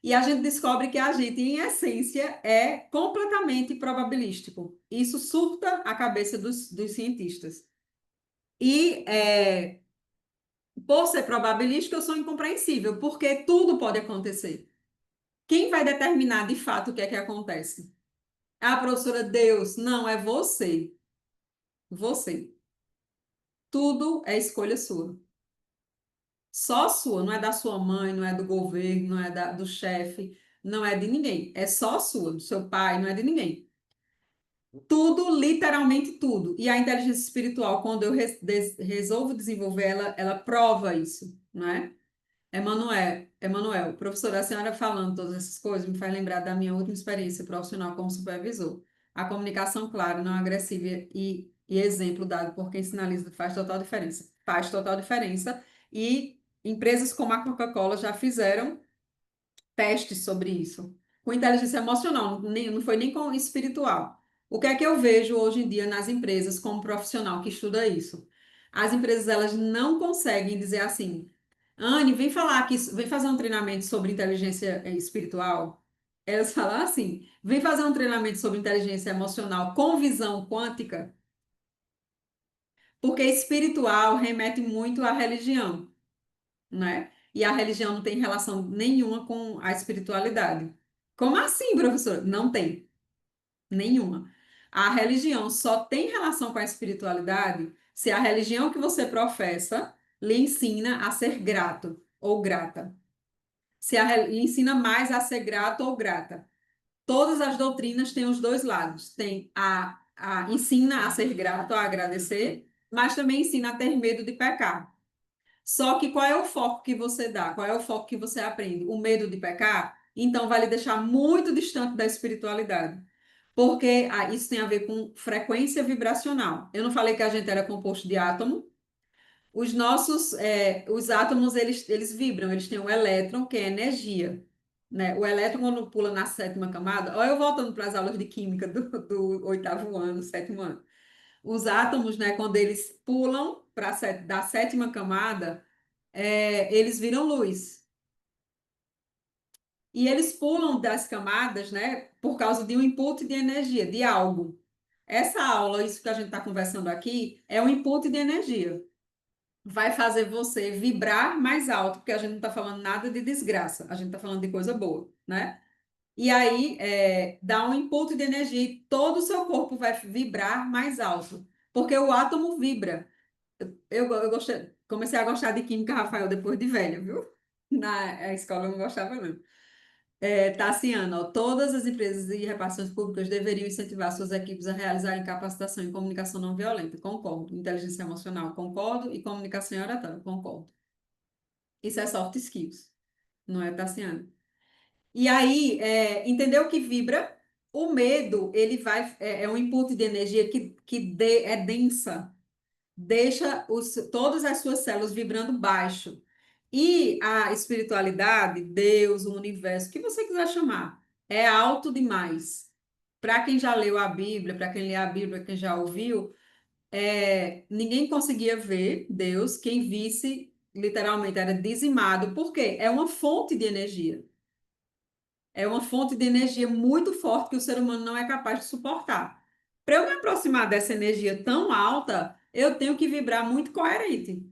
Speaker 1: E a gente descobre que a gente, em essência, é completamente probabilístico. Isso surta a cabeça dos cientistas. E, por ser probabilístico, eu sou incompreensível, porque tudo pode acontecer. Quem vai determinar de fato o que é que acontece? A professora, Deus, não, é você. Você. Tudo é escolha sua. Só sua, não é da sua mãe, não é do governo, não é do chefe, não é de ninguém. É só sua, do seu pai, não é de ninguém. Tudo, literalmente tudo. E a inteligência espiritual, quando eu resolvo desenvolver ela, ela prova isso, não é? Emanuel, professora, a senhora falando todas essas coisas me faz lembrar da minha última experiência profissional como supervisor. A comunicação clara, não agressiva e exemplo dado por quem sinaliza faz total diferença. Faz total diferença. E empresas como a Coca-Cola já fizeram testes sobre isso. Com inteligência emocional, não foi nem com espiritual. O que é que eu vejo hoje em dia nas empresas como profissional que estuda isso? As empresas elas não conseguem dizer assim, Anne, vem falar aqui, vem fazer um treinamento sobre inteligência espiritual. Elas falam assim, vem fazer um treinamento sobre inteligência emocional com visão quântica, porque espiritual remete muito à religião, né? E a religião não tem relação nenhuma com a espiritualidade. Como assim, professor? Não tem nenhuma. A religião só tem relação com a espiritualidade se a religião que você professa lhe ensina a ser grato ou grata. Se lhe ensina mais a ser grato ou grata. Todas as doutrinas têm os dois lados. Tem a ensina a ser grato, a agradecer, mas também ensina a ter medo de pecar. Só que qual é o foco que você dá? Qual é o foco que você aprende? O medo de pecar? Então vai lhe deixar muito distante da espiritualidade. porque isso tem a ver com frequência vibracional. Eu não falei que a gente era composto de átomo. Os átomos, eles vibram, eles têm um elétron, que é energia, né? O elétron, quando pula na sétima camada, olha eu voltando para as aulas de química do oitavo ano, sétimo ano. Os átomos, né, quando eles pulam da sétima camada, eles viram luz. E eles pulam das camadas, né, por causa de um input de energia, de algo. Essa aula, isso que a gente está conversando aqui, é um input de energia. Vai fazer você vibrar mais alto, porque a gente não está falando nada de desgraça, a gente está falando de coisa boa, né? E aí, dá um input de energia e todo o seu corpo vai vibrar mais alto, porque o átomo vibra. Eu comecei a gostar de química, Rafael, depois de velha, viu? Na escola eu não gostava, não. Tassiano, ó, todas as empresas e repartições públicas deveriam incentivar suas equipes a realizarem capacitação em comunicação não violenta. Concordo. Inteligência emocional, concordo. E comunicação e oratória, concordo. Isso é soft skills, não é, Tassiano? E aí, entendeu que vibra? O medo, ele vai, é um input de energia que é densa, deixa todas as suas células vibrando baixo. E a espiritualidade, Deus, o universo, o que você quiser chamar, é alto demais. Para quem já leu a Bíblia, para quem lê a Bíblia, quem já ouviu, ninguém conseguia ver Deus. Quem visse, literalmente, era dizimado. Por quê? É uma fonte de energia. É uma fonte de energia muito forte que o ser humano não é capaz de suportar. Para eu me aproximar dessa energia tão alta, eu tenho que vibrar muito coerente.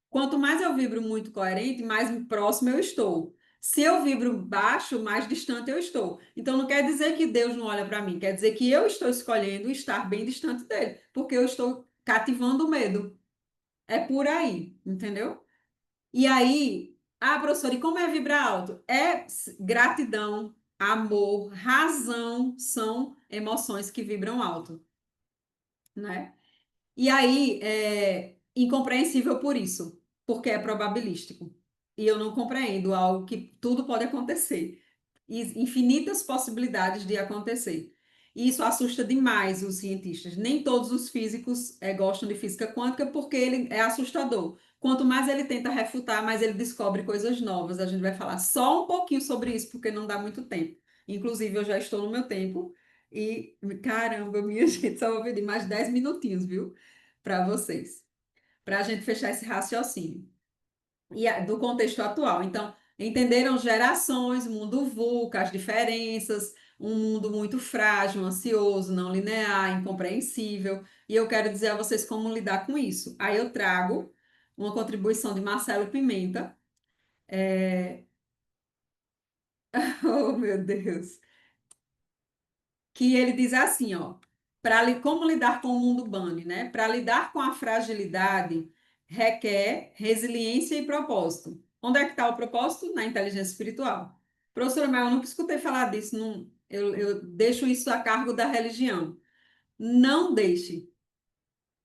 Speaker 1: Quanto mais eu vibro muito coerente, mais próximo eu estou. Se eu vibro baixo, mais distante eu estou. Então não quer dizer que Deus não olha para mim, quer dizer que eu estou escolhendo estar bem distante dele, porque eu estou cativando o medo. É por aí, entendeu? E aí, professora, e como é vibrar alto? Gratidão, amor, razão são emoções que vibram alto, né? E aí, incompreensível por isso, porque é probabilístico. E eu não compreendo algo que tudo pode acontecer. E infinitas possibilidades de acontecer. E isso assusta demais os cientistas. Nem todos os físicos gostam de física quântica porque ele é assustador. Quanto mais ele tenta refutar, mais ele descobre coisas novas. A gente vai falar só um pouquinho sobre isso, porque não dá muito tempo. Inclusive, eu já estou no meu tempo. E, caramba, minha gente, só vou pedir mais 10 minutinhos, viu? Para vocês, para a gente fechar esse raciocínio do contexto atual. Então, entenderam gerações, mundo VUCA, as diferenças, um mundo muito frágil, ansioso, não linear, incompreensível. E eu quero dizer a vocês como lidar com isso. Aí eu trago uma contribuição de Marcelo Pimenta. Oh, meu Deus! Que ele diz assim, ó, como lidar com o mundo bunny, né? Para lidar com a fragilidade, requer resiliência e propósito. Onde é que está o propósito? Na inteligência espiritual. Professora, mas eu nunca escutei falar disso, não, eu deixo isso a cargo da religião. Não deixe.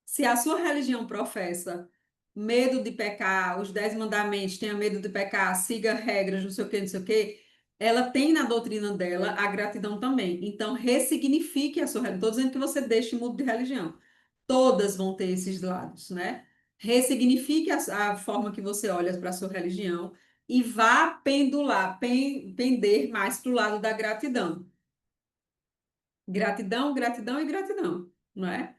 Speaker 1: Se a sua religião professa medo de pecar, os 10 mandamentos, tenha medo de pecar, siga regras, não sei o quê, não sei o quê, ela tem na doutrina dela a gratidão também. Então, ressignifique a sua religião. Estou dizendo que você deixe mudo de religião. Todas vão ter esses lados, né? Ressignifique a forma que você olha para a sua religião e vá pendular, pender mais para o lado da gratidão. Gratidão, gratidão e gratidão, não é?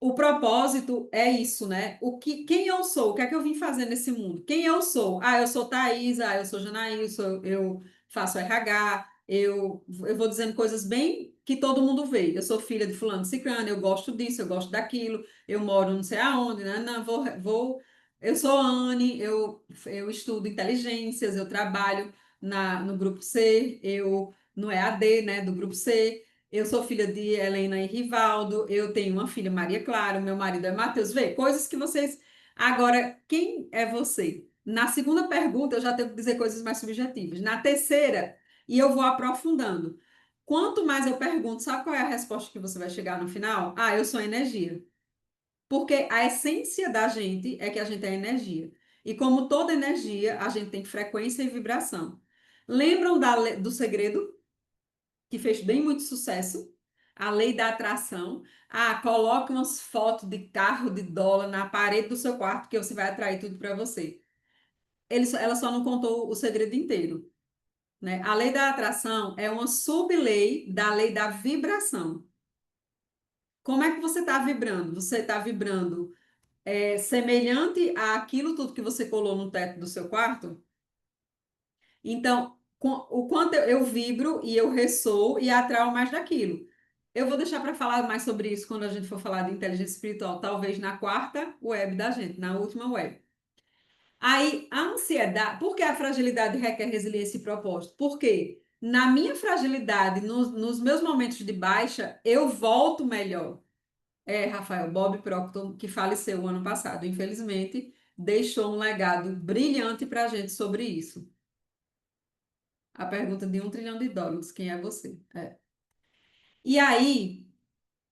Speaker 1: O propósito é isso, né? Quem eu sou? O que é que eu vim fazer nesse mundo? Quem eu sou? Eu sou Thaís, eu sou Janaílson, eu faço RH, eu vou dizendo coisas bem que todo mundo vê. Eu sou filha de fulano de ciclano, eu gosto disso, eu gosto daquilo, eu moro não sei aonde, né? Não, eu sou Anne, eu estudo inteligências, eu trabalho no grupo C, eu no EAD, né, do grupo C. Eu sou filha de Helena e Rivaldo, eu tenho uma filha, Maria Clara, meu marido é Matheus. Vê, coisas que vocês. Agora, quem é você? Na segunda pergunta, eu já tenho que dizer coisas mais subjetivas. Na terceira, e eu vou aprofundando. Quanto mais eu pergunto, sabe qual é a resposta que você vai chegar no final? Eu sou energia. Porque a essência da gente é que a gente é energia. E como toda energia, a gente tem frequência e vibração. Lembram do segredo? que fez bem muito sucesso, a lei da atração. Ah, coloque umas fotos de carro de dólar na parede do seu quarto que você vai atrair tudo para você. Ela só não contou o segredo inteiro, né? A lei da atração é uma sub-lei da lei da vibração. Como é que você está vibrando? Você está vibrando semelhante àquilo tudo que você colou no teto do seu quarto? Então, o quanto eu vibro e eu ressoo e atraio mais daquilo. Eu vou deixar para falar mais sobre isso quando a gente for falar de inteligência espiritual, talvez na quarta web da gente, na última web. Aí, a ansiedade, por que a fragilidade requer resiliência e propósito? Porque na minha fragilidade, nos meus momentos de baixa, eu volto melhor. Rafael, Bob Proctor, que faleceu o ano passado, infelizmente, deixou um legado brilhante para a gente sobre isso. A pergunta de US$ 1 trilhão, quem é você? E aí,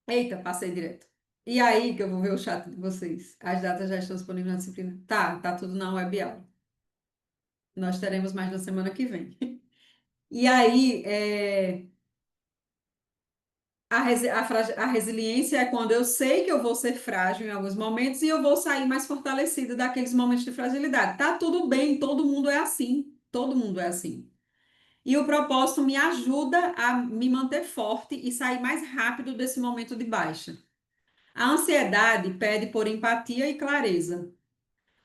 Speaker 1: eita, passei direto. E aí que eu vou ver o chat de vocês. As datas já estão disponíveis na disciplina. Tá tudo na web aula. Nós teremos mais na semana que vem. E aí, a resiliência é quando eu sei que eu vou ser frágil em alguns momentos e eu vou sair mais fortalecida daqueles momentos de fragilidade. Tá tudo bem, todo mundo é assim. Todo mundo é assim. E o propósito me ajuda a me manter forte e sair mais rápido desse momento de baixa. A ansiedade pede por empatia e clareza.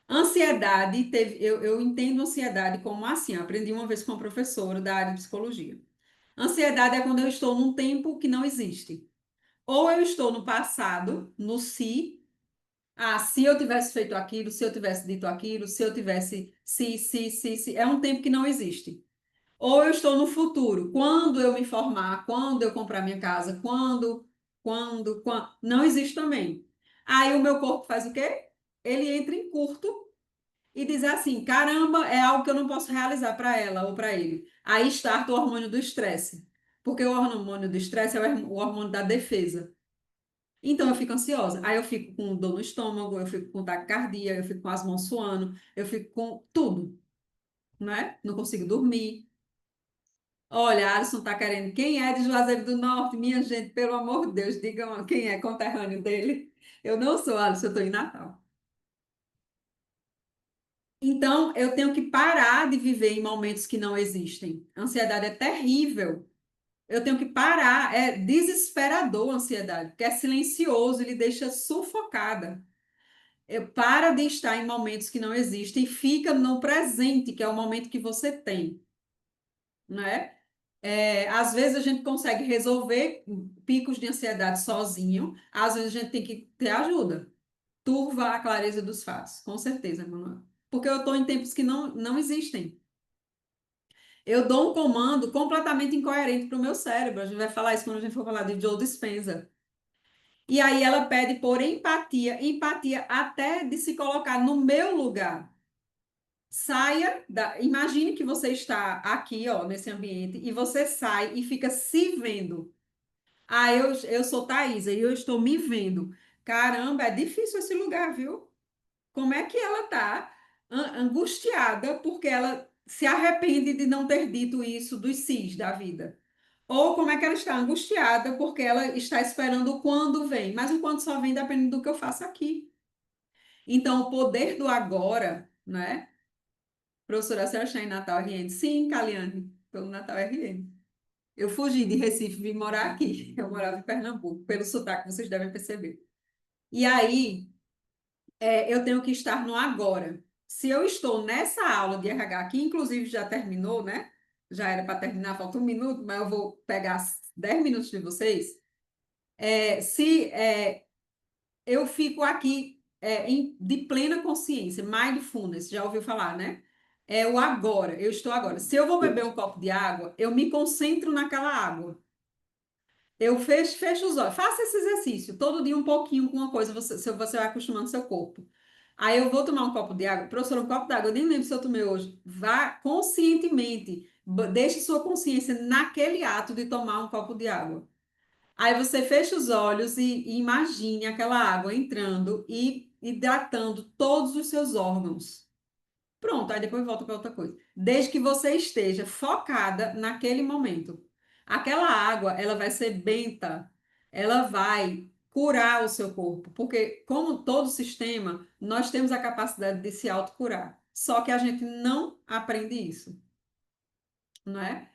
Speaker 1: Ansiedade, eu entendo ansiedade como assim, eu aprendi uma vez com uma professora da área de psicologia. Ansiedade é quando eu estou num tempo que não existe. Ou eu estou no passado, no se, se eu tivesse feito aquilo, se eu tivesse dito aquilo, se eu tivesse, se, é um tempo que não existe. Ou eu estou no futuro, quando eu me formar, quando eu comprar minha casa, quando, não existe também. Aí o meu corpo faz o quê? Ele entra em curto e diz assim: caramba, é algo que eu não posso realizar para ela ou para ele. Aí starta o hormônio do estresse, porque o hormônio do estresse é o hormônio da defesa. Então eu fico ansiosa. Aí eu fico com dor no estômago, eu fico com taquicardia, eu fico com as mãos suando, eu fico com tudo, né? Não consigo dormir. Olha, Alisson está querendo. Quem é de Juazeiro do Norte? Minha gente, pelo amor de Deus, digam quem é conterrâneo dele. Eu não sou, Alisson, eu estou em Natal. Então, eu tenho que parar de viver em momentos que não existem. A ansiedade é terrível. Eu tenho que parar. É desesperador a ansiedade, porque é silencioso, ele deixa sufocada. Para de estar em momentos que não existem e fica no presente, que é o momento que você tem, né? Às vezes a gente consegue resolver picos de ansiedade sozinho, às vezes a gente tem que ter ajuda. Turva a clareza dos fatos, com certeza, Manuel. Porque eu estou em tempos que não existem. Eu dou um comando completamente incoerente para o meu cérebro. A gente vai falar isso quando a gente for falar de Joe Dispenza. E aí ela pede por empatia até de se colocar no meu lugar. Imagine que você está aqui, ó, nesse ambiente, e você sai e fica se vendo. Eu sou Thaisa e eu estou me vendo. Caramba, é difícil esse lugar, viu? Como é que ela tá angustiada porque ela se arrepende de não ter dito isso dos sis da vida? Ou como é que ela está angustiada porque ela está esperando o quando vem, mas o quando só vem dependendo do que eu faço aqui. Então, o poder do agora, né? Professora, a senhora está em Natal RN? Sim, Caliane, estou no Natal RN. Eu fugi de Recife e vim morar aqui. Eu morava em Pernambuco, pelo sotaque, vocês devem perceber. E aí, eu tenho que estar no agora. Se eu estou nessa aula de RH, que inclusive já terminou, né? Já era para terminar, falta 1 minuto, mas eu vou pegar 10 minutos de vocês. Se eu fico aqui de plena consciência, mindfulness, já ouviu falar, né? É o agora, eu estou agora. Se eu vou beber um copo de água, eu me concentro naquela água. Eu fecho os olhos, faça esse exercício, todo dia um pouquinho com uma coisa, você vai acostumando seu corpo. Aí eu vou tomar um copo de água, professor, um copo de água, eu nem lembro se eu tomei hoje. Vá conscientemente, deixe sua consciência naquele ato de tomar um copo de água. Aí você fecha os olhos e imagine aquela água entrando e hidratando todos os seus órgãos. Pronto, aí depois volta para outra coisa. Desde que você esteja focada naquele momento. Aquela água, ela vai ser benta, ela vai curar o seu corpo, porque como todo sistema, nós temos a capacidade de se autocurar. Só que a gente não aprende isso, não é?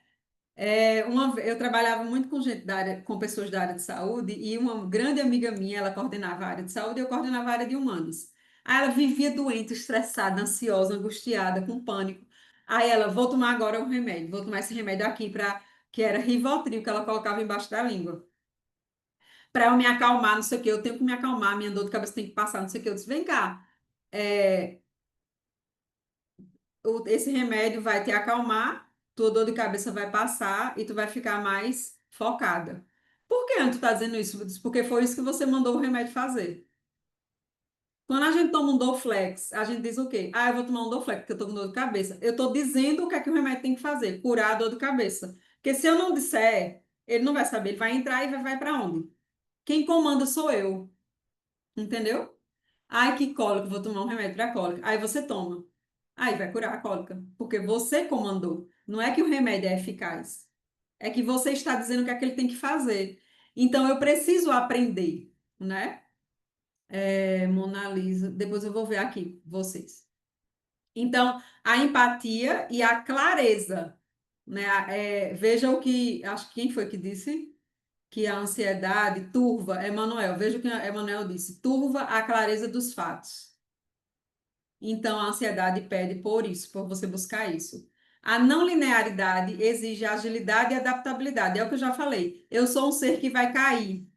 Speaker 1: Eu trabalhava muito com gente da área, com pessoas da área de saúde e uma grande amiga minha, ela coordenava a área de saúde e eu coordenava a área de humanos. Aí ela vivia doente, estressada, ansiosa, angustiada, com pânico. Aí ela, vou tomar agora o remédio, vou tomar esse remédio aqui para que era Rivotril que ela colocava embaixo da língua. Para eu me acalmar, não sei o que, eu tenho que me acalmar, minha dor de cabeça tem que passar, não sei o que. Eu disse, vem cá, é, esse remédio vai te acalmar, tua dor de cabeça vai passar e tu vai ficar mais focada. Por que tu tá dizendo isso? Porque foi isso que você mandou o remédio fazer. Quando a gente toma um Dorflex, a gente diz o quê? Ah, eu vou tomar um Dorflex porque eu tô com dor de cabeça. Eu tô dizendo o que é que o remédio tem que fazer, curar a dor de cabeça. Porque se eu não disser, ele não vai saber, ele vai entrar e vai para onde? Quem comanda sou eu, entendeu? Ai, que cólica, vou tomar um remédio para cólica. Aí você toma. Aí vai curar a cólica, porque você comandou. Não é que o remédio é eficaz. É que você está dizendo o que é que ele tem que fazer. Então eu preciso aprender, né? Mona Lisa, depois eu vou ver aqui vocês. Então, a empatia e a clareza, né? Veja o que, acho que quem foi que disse que a ansiedade turva, Emanuel, veja o que Emanuel disse, turva a clareza dos fatos. Então, a ansiedade pede por isso, por você buscar isso. A não linearidade exige agilidade e adaptabilidade. É o que eu já falei. Eu sou um ser que vai cair,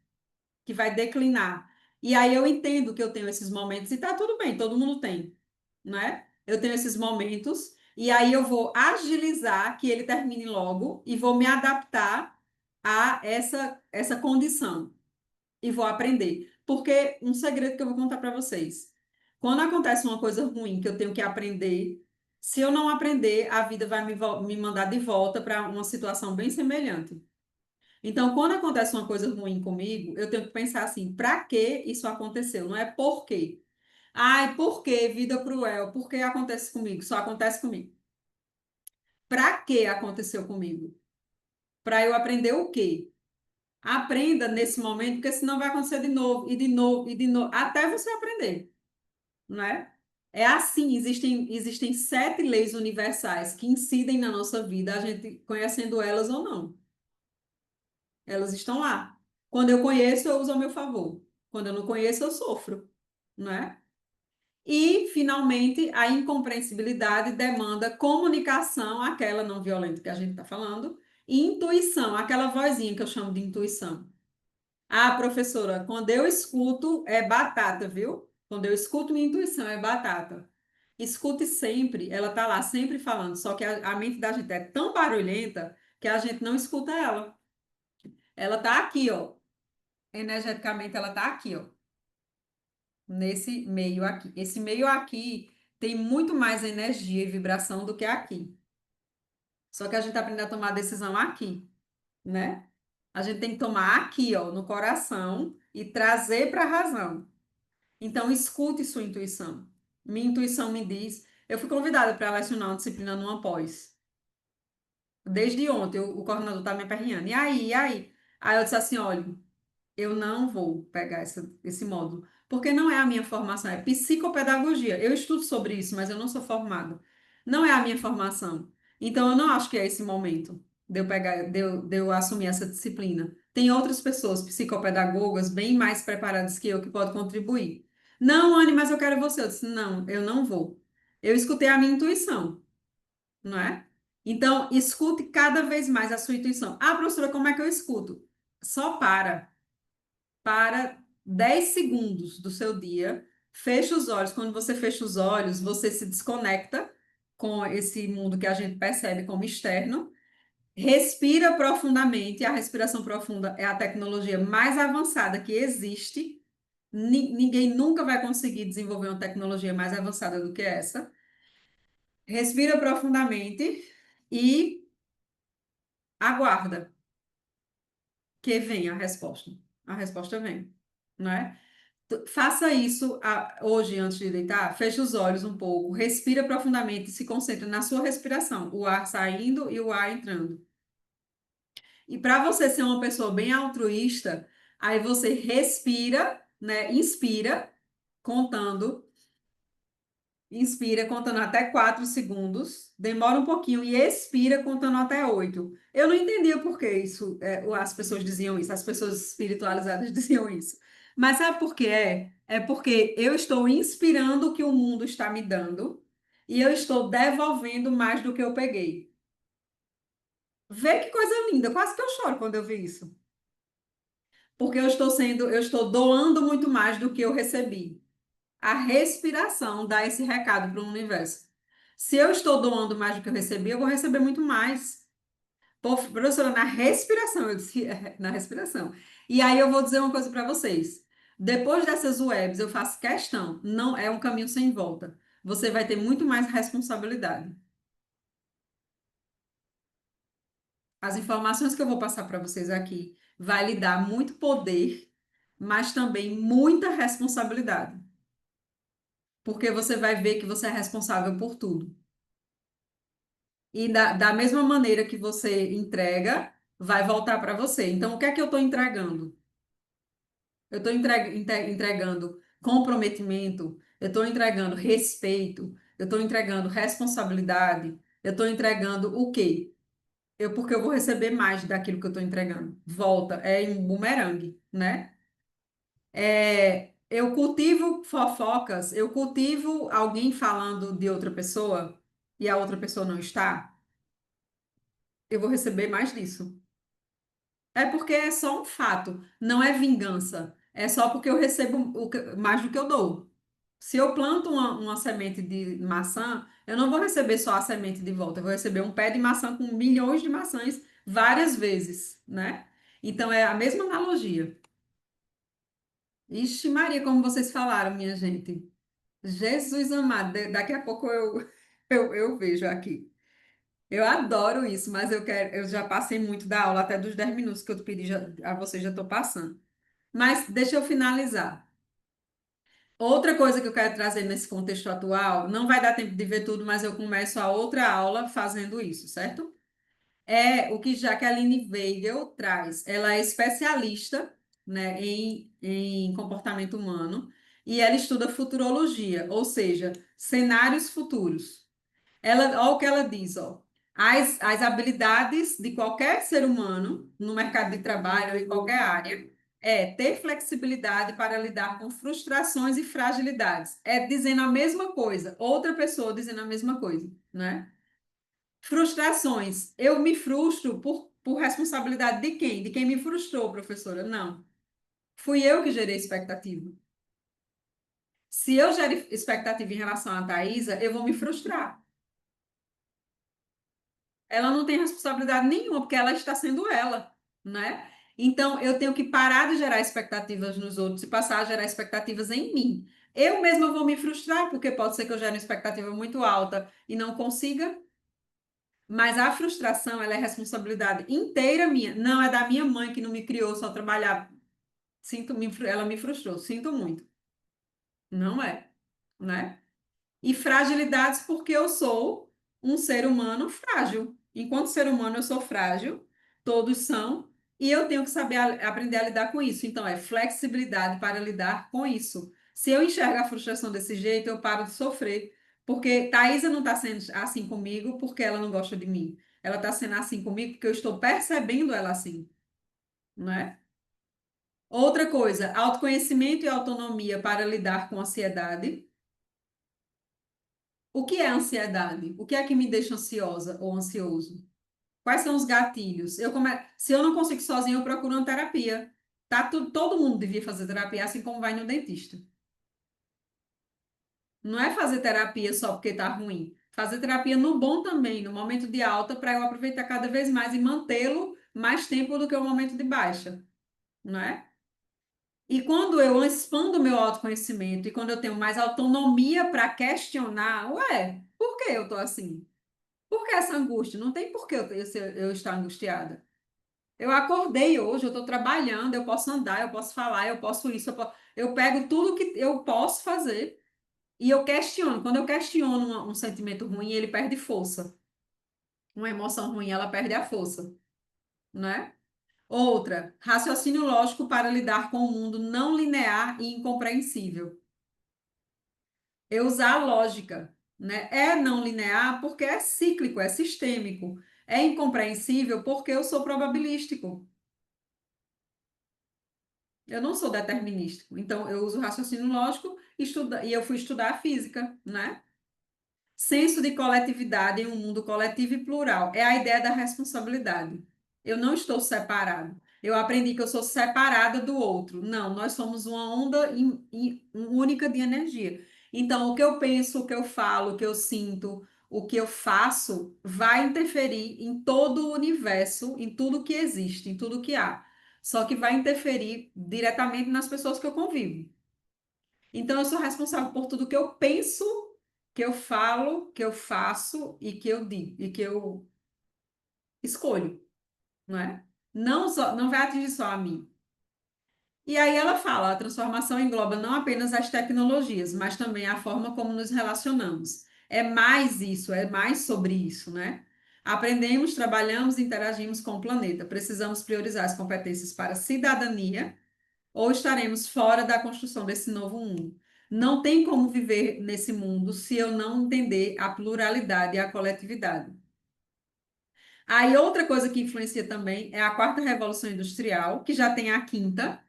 Speaker 1: que vai declinar. E aí eu entendo que eu tenho esses momentos e tá tudo bem, todo mundo tem, né? Eu tenho esses momentos e aí eu vou agilizar que ele termine logo e vou me adaptar a essa condição e vou aprender. Porque um segredo que eu vou contar para vocês. Quando acontece uma coisa ruim que eu tenho que aprender, se eu não aprender, a vida vai me mandar de volta para uma situação bem semelhante. Então, quando acontece uma coisa ruim comigo, eu tenho que pensar assim: para que isso aconteceu? Não é por quê. Ai, por que vida cruel? Por que acontece comigo? Só acontece comigo. Para que aconteceu comigo? Para eu aprender o quê? Aprenda nesse momento, porque senão vai acontecer de novo, e de novo, e de novo, até você aprender, não é? É assim, existem 7 leis universais que incidem na nossa vida, a gente conhecendo elas ou não. Elas estão lá. Quando eu conheço, eu uso ao meu favor. Quando eu não conheço, eu sofro, não é? E, finalmente, a incompreensibilidade demanda comunicação, aquela não violenta que a gente está falando, e intuição, aquela vozinha que eu chamo de intuição. Ah, professora, quando eu escuto é batata, viu? Quando eu escuto minha intuição é batata. Escute sempre, ela tá lá sempre falando, só que a mente da gente é tão barulhenta que a gente não escuta ela. Ela tá aqui, ó. Energeticamente ela tá aqui, ó, nesse meio aqui. Esse meio aqui tem muito mais energia e vibração do que aqui. Só que a gente aprende a tomar a decisão aqui, né? A gente tem que tomar aqui, ó, no coração e trazer para a razão. Então, escute sua intuição. Minha intuição me diz. Eu fui convidada para lecionar uma disciplina numa pós. Desde ontem, o coordenador está me aperreando. E aí, e aí? Aí eu disse assim: olha, eu não vou pegar esse módulo, porque não é a minha formação, é psicopedagogia. Eu estudo sobre isso, mas eu não sou formada. Não é a minha formação. Então, eu não acho que é esse momento de eu pegar, de eu assumir essa disciplina. Tem outras pessoas, psicopedagogas, bem mais preparadas que eu, que podem contribuir. Não, Anne, mas eu quero você. Eu disse, não, eu não vou. Eu escutei a minha intuição, não é? Então, escute cada vez mais a sua intuição. Ah, professora, como é que eu escuto? Só para 10 segundos do seu dia, fecha os olhos. Quando você fecha os olhos, você se desconecta com esse mundo que a gente percebe como externo. Respira profundamente. A respiração profunda é a tecnologia mais avançada que existe. Ninguém nunca vai conseguir desenvolver uma tecnologia mais avançada do que essa. Respira profundamente e aguarda que venha a resposta. A resposta vem, não é? Faça isso hoje antes de deitar. Feche os olhos um pouco, respira profundamente e se concentre na sua respiração, o ar saindo e o ar entrando. E para você ser uma pessoa bem altruísta, aí você respira, né? Contando, inspira contando até 4 segundos, demora um pouquinho e expira contando até 8. Eu não entendia por que isso, as pessoas diziam isso, as pessoas espiritualizadas diziam isso. Mas sabe por que é? É porque eu estou inspirando o que o mundo está me dando e eu estou devolvendo mais do que eu peguei. Vê que coisa linda, quase que eu choro quando eu vi isso. Porque eu estou doando muito mais do que eu recebi. A respiração dá esse recado para o universo. Se eu estou doando mais do que eu recebi, eu vou receber muito mais. Pô, professora, na respiração, eu disse, na respiração. E aí eu vou dizer uma coisa para vocês. Depois dessas webs, eu faço questão, não é um caminho sem volta. Você vai ter muito mais responsabilidade. As informações que eu vou passar para vocês aqui vai lhe dar muito poder, mas também muita responsabilidade, porque você vai ver que você é responsável por tudo. E da mesma maneira que você entrega, vai voltar para você. Então, o que é que eu estou entregando? Eu estou entregando comprometimento, eu estou entregando respeito, eu estou entregando responsabilidade, eu estou entregando o quê? Porque eu vou receber mais daquilo que eu estou entregando. Volta, é em bumerangue, né? Eu cultivo fofocas, eu cultivo alguém falando de outra pessoa e a outra pessoa não está, eu vou receber mais disso. É porque é só um fato, não é vingança. É só porque eu recebo mais do que eu dou. Se eu planto uma semente de maçã, eu não vou receber só a semente de volta, eu vou receber um pé de maçã com milhões de maçãs várias vezes, né? Então é a mesma analogia. Ixi, Maria, como vocês falaram, minha gente. Jesus amado, daqui a pouco eu vejo aqui. Eu adoro isso, mas eu já passei muito da aula, até dos 10 minutos que eu te pedi, a você já estou passando. Mas deixa eu finalizar. Outra coisa que eu quero trazer nesse contexto atual, não vai dar tempo de ver tudo, mas eu começo a outra aula fazendo isso, certo? É o que Jaqueline Weigel traz. Ela é especialista, né, em comportamento humano e ela estuda futurologia, ou seja, cenários futuros. Olha o que ela diz, ó. As habilidades de qualquer ser humano no mercado de trabalho ou em qualquer área é ter flexibilidade para lidar com frustrações e fragilidades. É dizendo a mesma coisa, outra pessoa dizendo a mesma coisa, né? Frustrações. Eu me frustro por responsabilidade de quem? De quem me frustrou, professora? Não. Fui eu que gerei expectativa. Se eu gero expectativa em relação à Thaisa, eu vou me frustrar. Ela não tem responsabilidade nenhuma, porque ela está sendo ela, né? Então, eu tenho que parar de gerar expectativas nos outros e passar a gerar expectativas em mim. Eu mesma vou me frustrar, porque pode ser que eu gere uma expectativa muito alta e não consiga, mas a frustração, ela é responsabilidade inteira minha. Não é da minha mãe que não me criou só trabalhar. Ela me frustrou, sinto muito. Não é, né? E fragilidades porque eu sou um ser humano frágil. Enquanto ser humano, eu sou frágil, todos são, e eu tenho que saber aprender a lidar com isso. Então, é flexibilidade para lidar com isso. Se eu enxergo a frustração desse jeito, eu paro de sofrer. Porque Thaisa não está sendo assim comigo porque ela não gosta de mim. Ela está sendo assim comigo porque eu estou percebendo ela assim, não é? Outra coisa, autoconhecimento e autonomia para lidar com ansiedade. O que é ansiedade? O que é que me deixa ansiosa ou ansioso? Quais são os gatilhos? Se eu não consigo sozinho, eu procuro uma terapia. Todo mundo devia fazer terapia, assim como vai no dentista. Não é fazer terapia só porque está ruim. Fazer terapia no bom também, no momento de alta, para eu aproveitar cada vez mais e mantê-lo mais tempo do que o momento de baixa, não é? E quando eu expando o meu autoconhecimento e quando eu tenho mais autonomia para questionar, ué, por que eu tô assim? Por que essa angústia? Não tem por que eu estar angustiada. Eu acordei hoje, eu estou trabalhando, eu posso andar, eu posso falar, eu posso isso, eu pego tudo que eu posso fazer e eu questiono. Quando eu questiono um sentimento ruim, ele perde força. Uma emoção ruim, ela perde a força. né? Outra, raciocínio lógico para lidar com o mundo não linear e incompreensível. Eu usar a lógica, né? É não linear porque é cíclico, é sistêmico. É incompreensível porque eu sou probabilístico. Eu não sou determinístico. Então, eu uso raciocínio lógico e eu fui estudar a física, né? Senso de coletividade em um mundo coletivo e plural. É a ideia da responsabilidade. Eu não estou separado. Eu aprendi que eu sou separada do outro. Não, nós somos uma onda única de energia. Então, o que eu penso, o que eu falo, o que eu sinto, o que eu faço, vai interferir em todo o universo, em tudo que existe, em tudo que há. Só que vai interferir diretamente nas pessoas que eu convivo. Então, eu sou responsável por tudo que eu penso, que eu falo, que eu faço e que eu digo, e que eu escolho, não é? Não vai atingir só a mim. E aí ela fala, a transformação engloba não apenas as tecnologias, mas também a forma como nos relacionamos. É mais isso, é mais sobre isso, né? Aprendemos, trabalhamos e interagimos com o planeta. Precisamos priorizar as competências para a cidadania ou estaremos fora da construção desse novo mundo. Não tem como viver nesse mundo se eu não entender a pluralidade e a coletividade. Aí outra coisa que influencia também é a quarta revolução industrial, que já tem a quinta.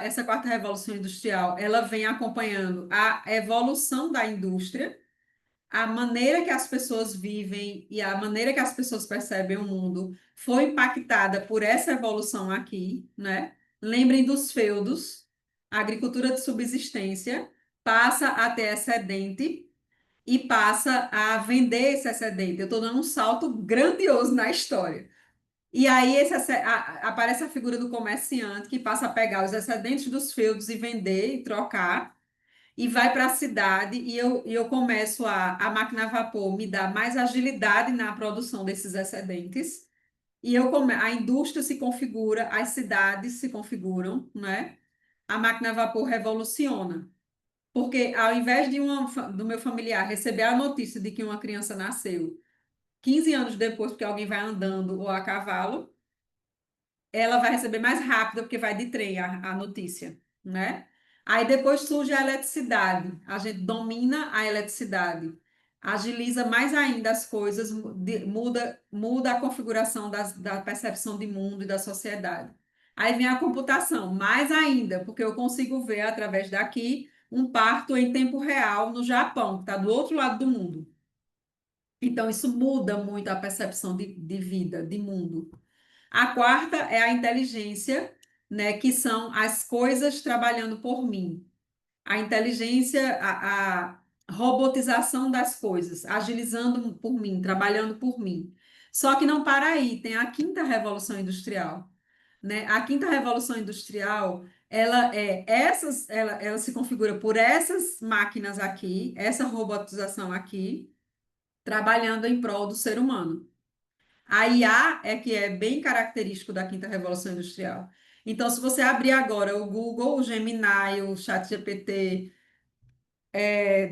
Speaker 1: Essa quarta revolução industrial, ela vem acompanhando a evolução da indústria, a maneira que as pessoas vivem e a maneira que as pessoas percebem o mundo foi impactada por essa evolução aqui, né? Lembrem dos feudos, a agricultura de subsistência passa a ter excedente e passa a vender esse excedente. Eu estou dando um salto grandioso na história. E aí aparece a figura do comerciante que passa a pegar os excedentes dos feudos e vender e trocar e vai para a cidade e eu começo a máquina a vapor me dá mais agilidade na produção desses excedentes a indústria se configura, as cidades se configuram, né? A máquina a vapor revoluciona, porque ao invés do meu familiar receber a notícia de que uma criança nasceu 15 anos depois, porque alguém vai andando ou a cavalo, ela vai receber mais rápido, porque vai de trem a notícia, né? Aí depois surge a eletricidade, a gente domina a eletricidade, agiliza mais ainda as coisas, muda a configuração da percepção de mundo e da sociedade. Aí vem a computação, mais ainda, porque eu consigo ver através daqui um parto em tempo real no Japão, que está do outro lado do mundo. Então, isso muda muito a percepção de vida, de mundo. A quarta é a inteligência, né, que são as coisas trabalhando por mim. A inteligência, a robotização das coisas, agilizando por mim, trabalhando por mim. Só que não para aí, tem a quinta revolução industrial, né? A quinta revolução industrial, ela se configura por essas máquinas aqui, essa robotização aqui, trabalhando em prol do ser humano. A IA é que é bem característico da quinta revolução industrial. Então, se você abrir agora o Google, o Gemini, o ChatGPT,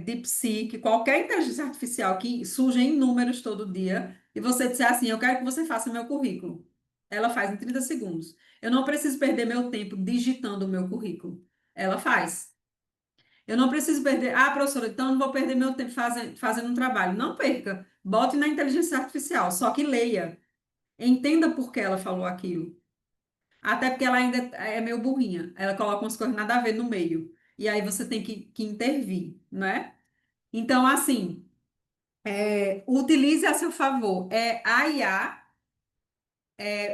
Speaker 1: DeepSeek, qualquer inteligência artificial que surge em números todo dia, e você disser assim, eu quero que você faça meu currículo. Ela faz em 30 segundos. Eu não preciso perder meu tempo digitando o meu currículo. Ela faz. Eu não preciso perder. Ah, professora, então eu não vou perder meu tempo fazendo um trabalho. Não perca. Bote na inteligência artificial, só que leia. Entenda por que ela falou aquilo. Até porque ela ainda é meio burrinha. Ela coloca umas coisas nada a ver no meio. E aí você tem que intervir, né? Então, assim, utilize a seu favor. A IA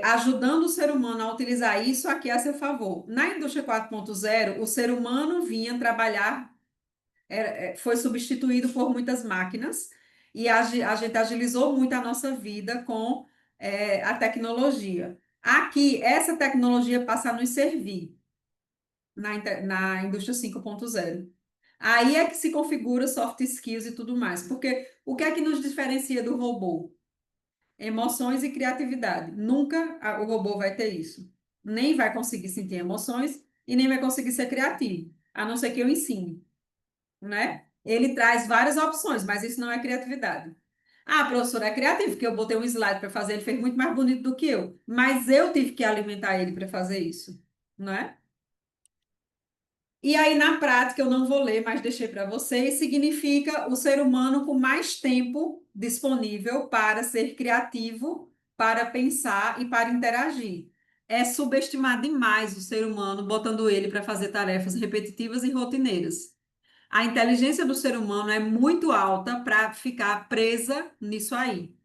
Speaker 1: ajudando o ser humano a utilizar isso aqui a seu favor. Na indústria 4.0, o ser humano vinha trabalhar, foi substituído por muitas máquinas e a gente agilizou muito a nossa vida com a tecnologia. Aqui, essa tecnologia passa a nos servir na indústria 5.0. Aí é que se configura soft skills e tudo mais, porque o que é que nos diferencia do robô? Emoções e criatividade. Nunca o robô vai ter isso. Nem vai conseguir sentir emoções e nem vai conseguir ser criativo, a não ser que eu ensine, né? Ele traz várias opções, mas isso não é criatividade. Ah, professora, é criativo, porque eu botei um slide para fazer, ele fez muito mais bonito do que eu. Mas eu tive que alimentar ele para fazer isso, não é? E aí, na prática, eu não vou ler, mas deixei para vocês, significa o ser humano com mais tempo disponível para ser criativo, para pensar e para interagir. É subestimar demais o ser humano, botando ele para fazer tarefas repetitivas e rotineiras. A inteligência do ser humano é muito alta para ficar presa nisso aí.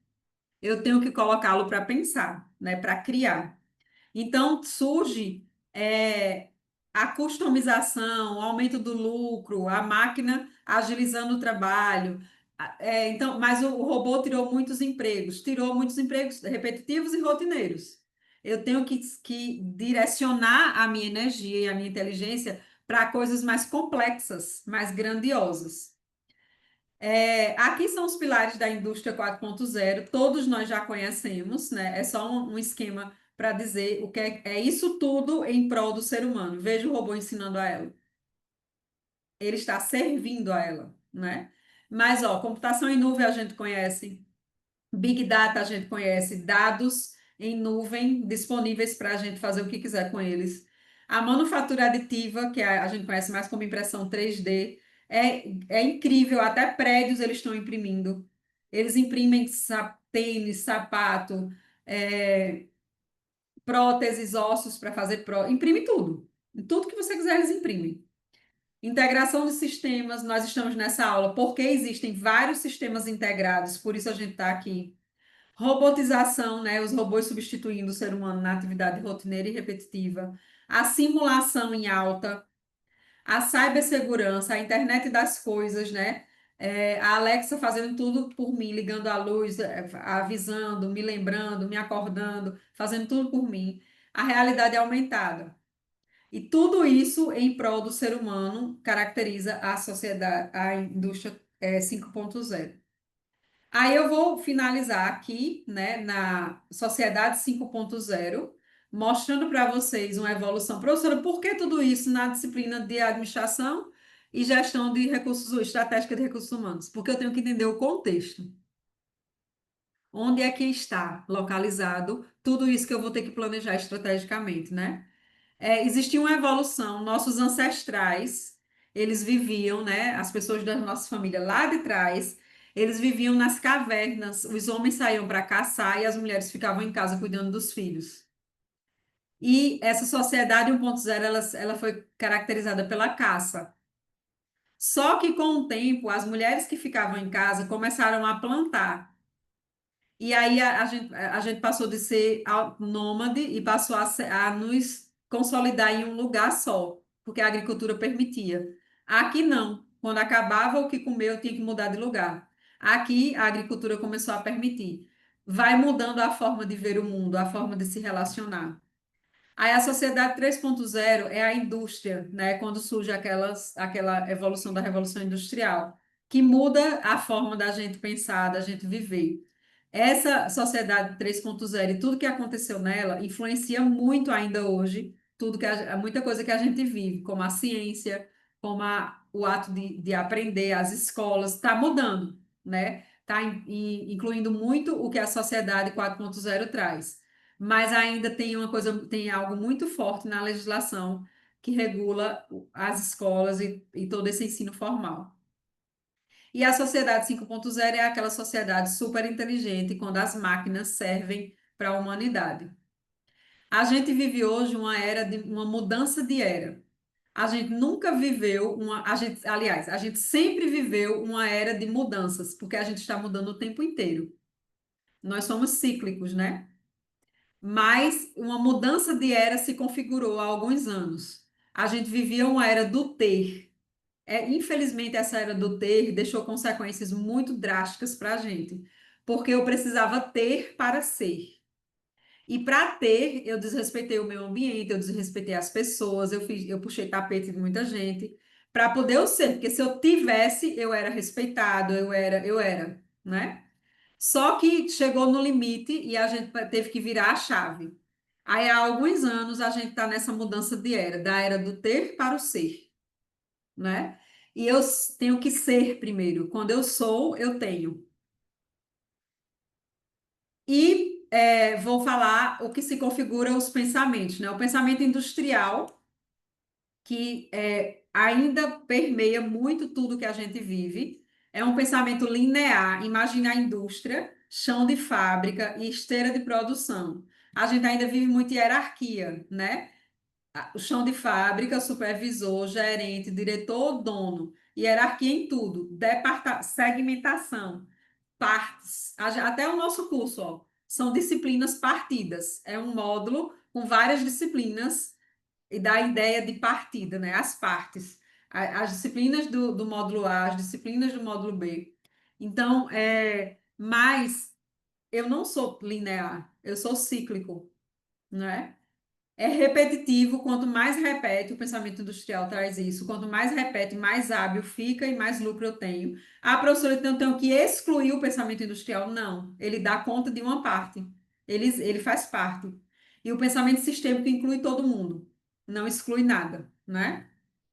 Speaker 1: Eu tenho que colocá-lo para pensar, né, para criar. Então, surge a customização, o aumento do lucro, a máquina agilizando o trabalho. Então, mas o robô tirou muitos empregos repetitivos e rotineiros. Eu tenho que direcionar a minha energia e a minha inteligência para coisas mais complexas, mais grandiosas. Aqui são os pilares da indústria 4.0, todos nós já conhecemos, né? É só um esquema para dizer o que é isso tudo em prol do ser humano. Veja o robô ensinando a ela. Ele está servindo a ela, né? Mas, ó, computação em nuvem a gente conhece, Big Data a gente conhece, dados em nuvem disponíveis para a gente fazer o que quiser com eles. A manufatura aditiva, que a gente conhece mais como impressão 3D, é incrível, até prédios eles estão imprimindo. Eles imprimem tênis, sapato, é, próteses, ossos para fazer imprime tudo. Tudo que você quiser, eles imprimem. Integração de sistemas, nós estamos nessa aula porque existem vários sistemas integrados, por isso a gente está aqui. Robotização, né? Os robôs substituindo o ser humano na atividade rotineira e repetitiva. A simulação em alta, a cibersegurança, a internet das coisas, né? A Alexa fazendo tudo por mim, ligando a luz, avisando, me lembrando, me acordando, fazendo tudo por mim. A realidade é aumentada. E tudo isso em prol do ser humano caracteriza a sociedade, a indústria 5.0. Aí eu vou finalizar aqui, né, na Sociedade 5.0, mostrando para vocês uma evolução. Professora, por que tudo isso na disciplina de administração e gestão de recursos, estratégica de recursos humanos? Porque eu tenho que entender o contexto. Onde é que está localizado tudo isso que eu vou ter que planejar estrategicamente, né? Existia uma evolução, nossos ancestrais, eles viviam, né? As pessoas da nossa família lá de trás, eles viviam nas cavernas, os homens saíam para caçar e as mulheres ficavam em casa cuidando dos filhos. E essa sociedade 1.0, ela foi caracterizada pela caça. Só que com o tempo, as mulheres que ficavam em casa começaram a plantar. E aí a gente passou de ser nômade e passou a nos consolidar em um lugar só, porque a agricultura permitia. Aqui não. Quando acabava o que comeu, tinha que mudar de lugar. Aqui a agricultura começou a permitir. Vai mudando a forma de ver o mundo, a forma de se relacionar. Aí a sociedade 3.0 é a indústria, né? Quando surge aquela evolução da Revolução Industrial, que muda a forma da gente pensar, da gente viver. Essa sociedade 3.0 e tudo que aconteceu nela influencia muito ainda hoje, muita coisa que a gente vive, como a ciência, como o ato de aprender, as escolas, está mudando, né? Está incluindo muito o que a sociedade 4.0 traz, mas ainda tem uma coisa, tem algo muito forte na legislação que regula as escolas e todo esse ensino formal. E a sociedade 5.0 é aquela sociedade super inteligente, quando as máquinas servem para a humanidade. A gente vive hoje uma era de uma mudança de era. A gente nunca viveu aliás, a gente sempre viveu uma era de mudanças, porque a gente está mudando o tempo inteiro. Nós somos cíclicos, né? Mas uma mudança de era se configurou há alguns anos. A gente vivia uma era do ter. Infelizmente, essa era do ter deixou consequências muito drásticas para a gente, porque eu precisava ter para ser. E para ter, eu desrespeitei o meio ambiente, eu desrespeitei as pessoas, eu puxei tapete de muita gente para poder eu ser, porque se eu tivesse, eu era respeitado, eu era, né? Só que chegou no limite e a gente teve que virar a chave. Aí, há alguns anos, a gente está nessa mudança de era, da era do ter para o ser, né? E eu tenho que ser primeiro. Quando eu sou, eu tenho. E vou falar o que se configura os pensamentos, né? O pensamento industrial, que ainda permeia muito tudo que a gente vive, é um pensamento linear. Imagina a indústria, chão de fábrica e esteira de produção. A gente ainda vive muito hierarquia, né? O chão de fábrica, supervisor, gerente, diretor, dono, hierarquia em tudo, segmentação, partes, até o nosso curso, ó, são disciplinas partidas, é um módulo com várias disciplinas e dá a ideia de partida, né? As partes, as disciplinas do módulo A, as disciplinas do módulo B. Então, mas eu não sou linear, eu sou cíclico, né? É repetitivo, quanto mais repete, o pensamento industrial traz isso, quanto mais repete, mais hábil fica e mais lucro eu tenho. Ah, professora, então eu tenho que excluir o pensamento industrial? Não, ele dá conta de uma parte, ele faz parte. E o pensamento sistêmico inclui todo mundo, não exclui nada, né?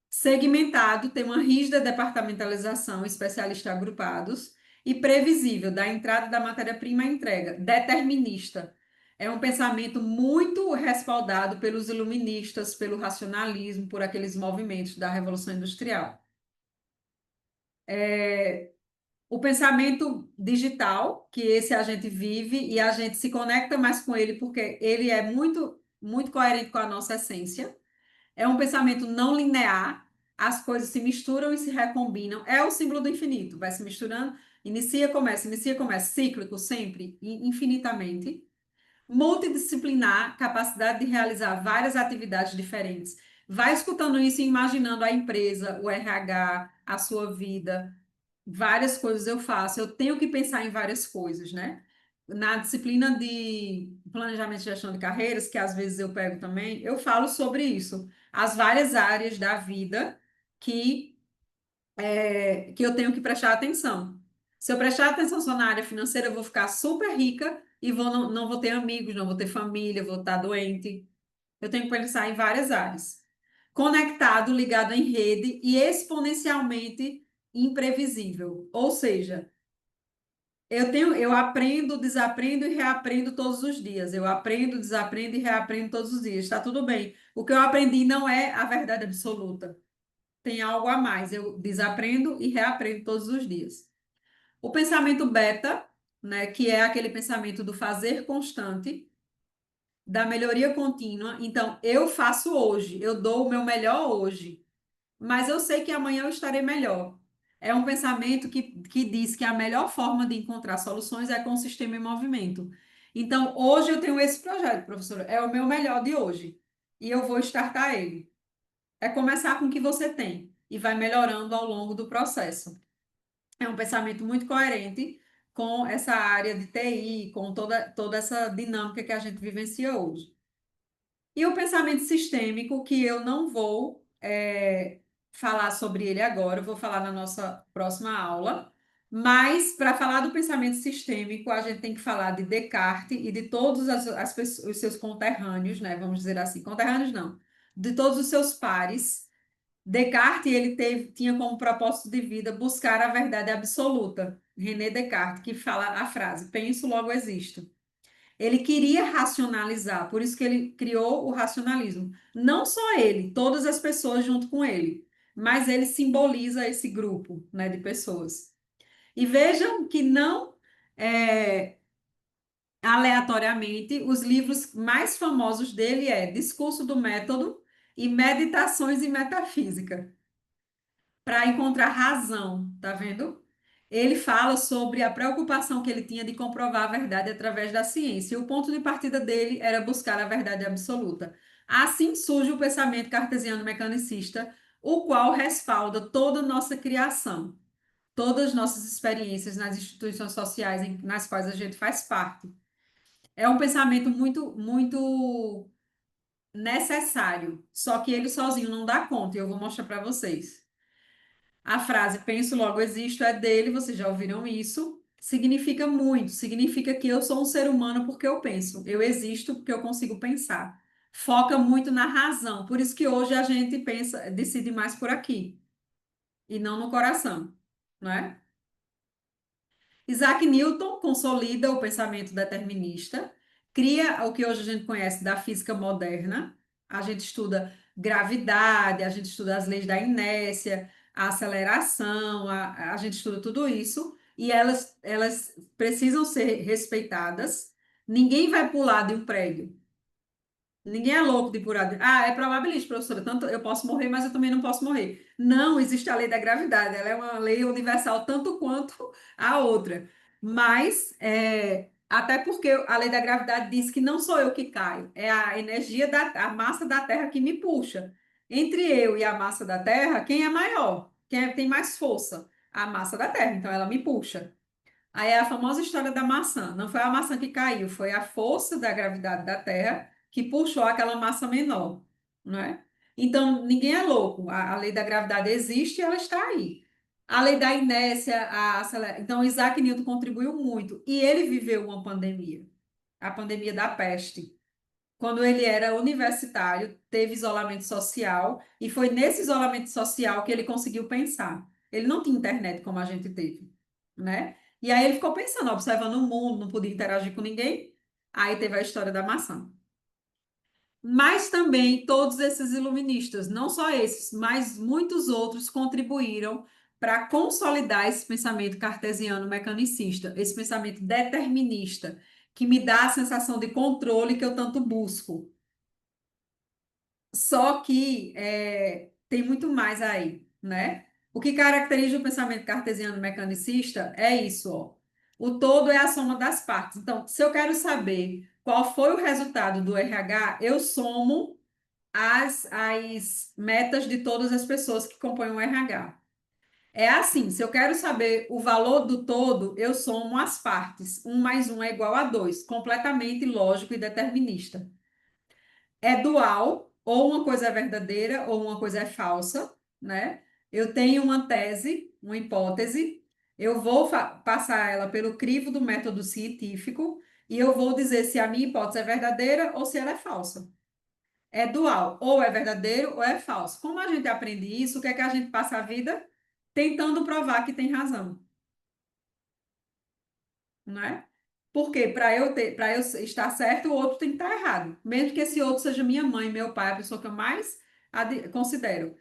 Speaker 1: Segmentado, tem uma rígida departamentalização, especialistas agrupados, e previsível, da entrada da matéria-prima à entrega. Determinista. É um pensamento muito respaldado pelos iluministas, pelo racionalismo, por aqueles movimentos da Revolução Industrial. O pensamento digital, que esse a gente vive e a gente se conecta mais com ele, porque ele é muito, muito coerente com a nossa essência. É um pensamento não linear, as coisas se misturam e se recombinam. É o símbolo do infinito, vai se misturando, inicia, começa, cíclico sempre, infinitamente. Multidisciplinar, capacidade de realizar várias atividades diferentes. Vai escutando isso e imaginando a empresa, o RH, a sua vida, várias coisas eu faço, eu tenho que pensar em várias coisas, né? Na disciplina de planejamento e gestão de carreiras, que às vezes eu pego também, eu falo sobre isso, as várias áreas da vida que, que eu tenho que prestar atenção. Se eu prestar atenção só na área financeira, eu vou ficar super rica e não vou ter amigos, não vou ter família, vou estar doente. Eu tenho que pensar em várias áreas. Conectado, ligado em rede e exponencialmente imprevisível. Ou seja, eu aprendo, desaprendo e reaprendo todos os dias. Eu aprendo, desaprendo e reaprendo todos os dias. Está tudo bem. O que eu aprendi não é a verdade absoluta. Tem algo a mais. Eu desaprendo e reaprendo todos os dias. O pensamento beta, né, que é aquele pensamento do fazer constante, da melhoria contínua. Então, eu faço hoje, eu dou o meu melhor hoje, mas eu sei que amanhã eu estarei melhor. É um pensamento que diz que a melhor forma de encontrar soluções é com o sistema em movimento. Então, hoje eu tenho esse projeto, professora, é o meu melhor de hoje, e eu vou startar ele. É começar com o que você tem e vai melhorando ao longo do processo. É um pensamento muito coerente com essa área de TI, com toda essa dinâmica que a gente vivencia hoje. E o pensamento sistêmico, que eu não vou falar sobre ele agora, eu vou falar na nossa próxima aula. Mas, para falar do pensamento sistêmico, a gente tem que falar de Descartes e de todos os seus conterrâneos, né? Vamos dizer assim, conterrâneos não, de todos os seus pares. Descartes, tinha como propósito de vida buscar a verdade absoluta. René Descartes, que fala a frase: penso, logo existo. Ele queria racionalizar, por isso que ele criou o racionalismo. Não só ele, todas as pessoas junto com ele, mas ele simboliza esse grupo, né, de pessoas. E vejam que não aleatoriamente, os livros mais famosos dele é Discurso do Método e Meditações e Metafísica para encontrar razão, tá vendo? Ele fala sobre a preocupação que ele tinha de comprovar a verdade através da ciência. E o ponto de partida dele era buscar a verdade absoluta. Assim surge o pensamento cartesiano mecanicista, o qual respalda toda a nossa criação, todas as nossas experiências nas instituições sociais nas quais a gente faz parte. É um pensamento muito, muito necessário, só que ele sozinho não dá conta, e eu vou mostrar para vocês. A frase penso, logo existo é dele, vocês já ouviram isso. Significa muito, significa que eu sou um ser humano porque eu penso, eu existo porque eu consigo pensar. Foca muito na razão, por isso que hoje a gente pensa, decide mais por aqui e não no coração, não é? Isaac Newton consolida o pensamento determinista, cria o que hoje a gente conhece da física moderna. A gente estuda gravidade, a gente estuda as leis da inércia, a aceleração, a gente estuda tudo isso, e elas precisam ser respeitadas. Ninguém vai pular de um prédio. Ninguém é louco de pular. Ah, é probabilístico, professora. Tanto eu posso morrer, mas eu também não posso morrer. Não existe a lei da gravidade. Ela é uma lei universal tanto quanto a outra. Mas, até porque a lei da gravidade diz que não sou eu que caio, é a energia a massa da Terra que me puxa. Entre eu e a massa da Terra, quem é maior? Tem mais força? A massa da Terra. Então, ela me puxa. Aí é a famosa história da maçã. Não foi a maçã que caiu, foi a força da gravidade da Terra que puxou aquela massa menor, não é? Então, ninguém é louco. A lei da gravidade existe e ela está aí. A lei da inércia, então Isaac Newton contribuiu muito. E ele viveu uma pandemia, a pandemia da peste. Quando ele era universitário, teve isolamento social, e foi nesse isolamento social que ele conseguiu pensar. Ele não tinha internet como a gente teve, né? E aí ele ficou pensando, observando o mundo, não podia interagir com ninguém. Aí teve a história da maçã. Mas também todos esses iluministas, não só esses, mas muitos outros contribuíram para consolidar esse pensamento cartesiano mecanicista, esse pensamento determinista, que me dá a sensação de controle que eu tanto busco. Só que tem muito mais aí, né? O que caracteriza o pensamento cartesiano mecanicista é isso, ó. O todo é a soma das partes. Então, se eu quero saber qual foi o resultado do RH, eu somo as metas de todas as pessoas que compõem o RH. É assim, se eu quero saber o valor do todo, eu somo as partes. Um mais um é igual a dois, completamente lógico e determinista. É dual, ou uma coisa é verdadeira ou uma coisa é falsa, né? Eu tenho uma tese, uma hipótese, eu vou passar ela pelo crivo do método científico e eu vou dizer se a minha hipótese é verdadeira ou se ela é falsa. É dual, ou é verdadeiro ou é falso. Como a gente aprende isso, o que é que a gente passa a vida? Tentando provar que tem razão, não é? Porque para eu estar certo, o outro tem que estar errado. Mesmo que esse outro seja minha mãe, meu pai, a pessoa que eu mais considero.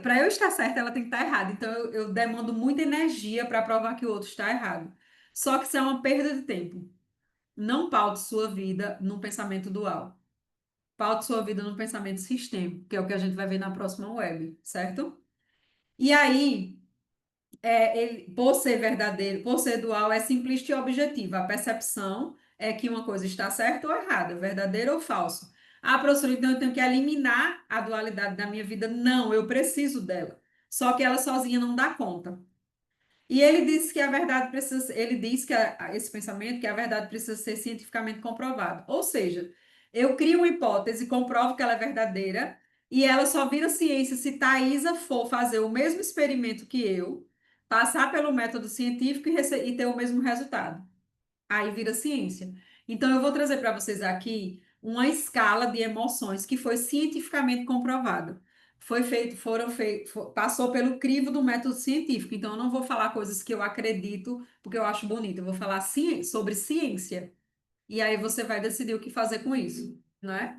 Speaker 1: Para eu estar certa, ela tem que estar errada. Então, eu demando muita energia para provar que o outro está errado. Só que isso é uma perda de tempo. Não paute sua vida num pensamento dual. Paute sua vida num pensamento sistêmico, que é o que a gente vai ver na próxima web, certo? E aí, por ser verdadeiro, por ser dual, é simplista e objetivo. A percepção é que uma coisa está certa ou errada, verdadeiro ou falso. Ah, professora, então eu tenho que eliminar a dualidade da minha vida. Não, eu preciso dela. Só que ela sozinha não dá conta. E ele disse que a verdade precisa, ele diz que esse pensamento que a verdade precisa ser cientificamente comprovada. Ou seja, eu crio uma hipótese, comprovo que ela é verdadeira e ela só vira ciência se Thaisa for fazer o mesmo experimento que eu, passar pelo método científico e ter o mesmo resultado. Aí vira ciência. Então, eu vou trazer para vocês aqui uma escala de emoções que foi cientificamente comprovada. Foi feito, passou pelo crivo do método científico. Então, eu não vou falar coisas que eu acredito porque eu acho bonito. Eu vou falar sobre ciência. E aí você vai decidir o que fazer com isso, não é?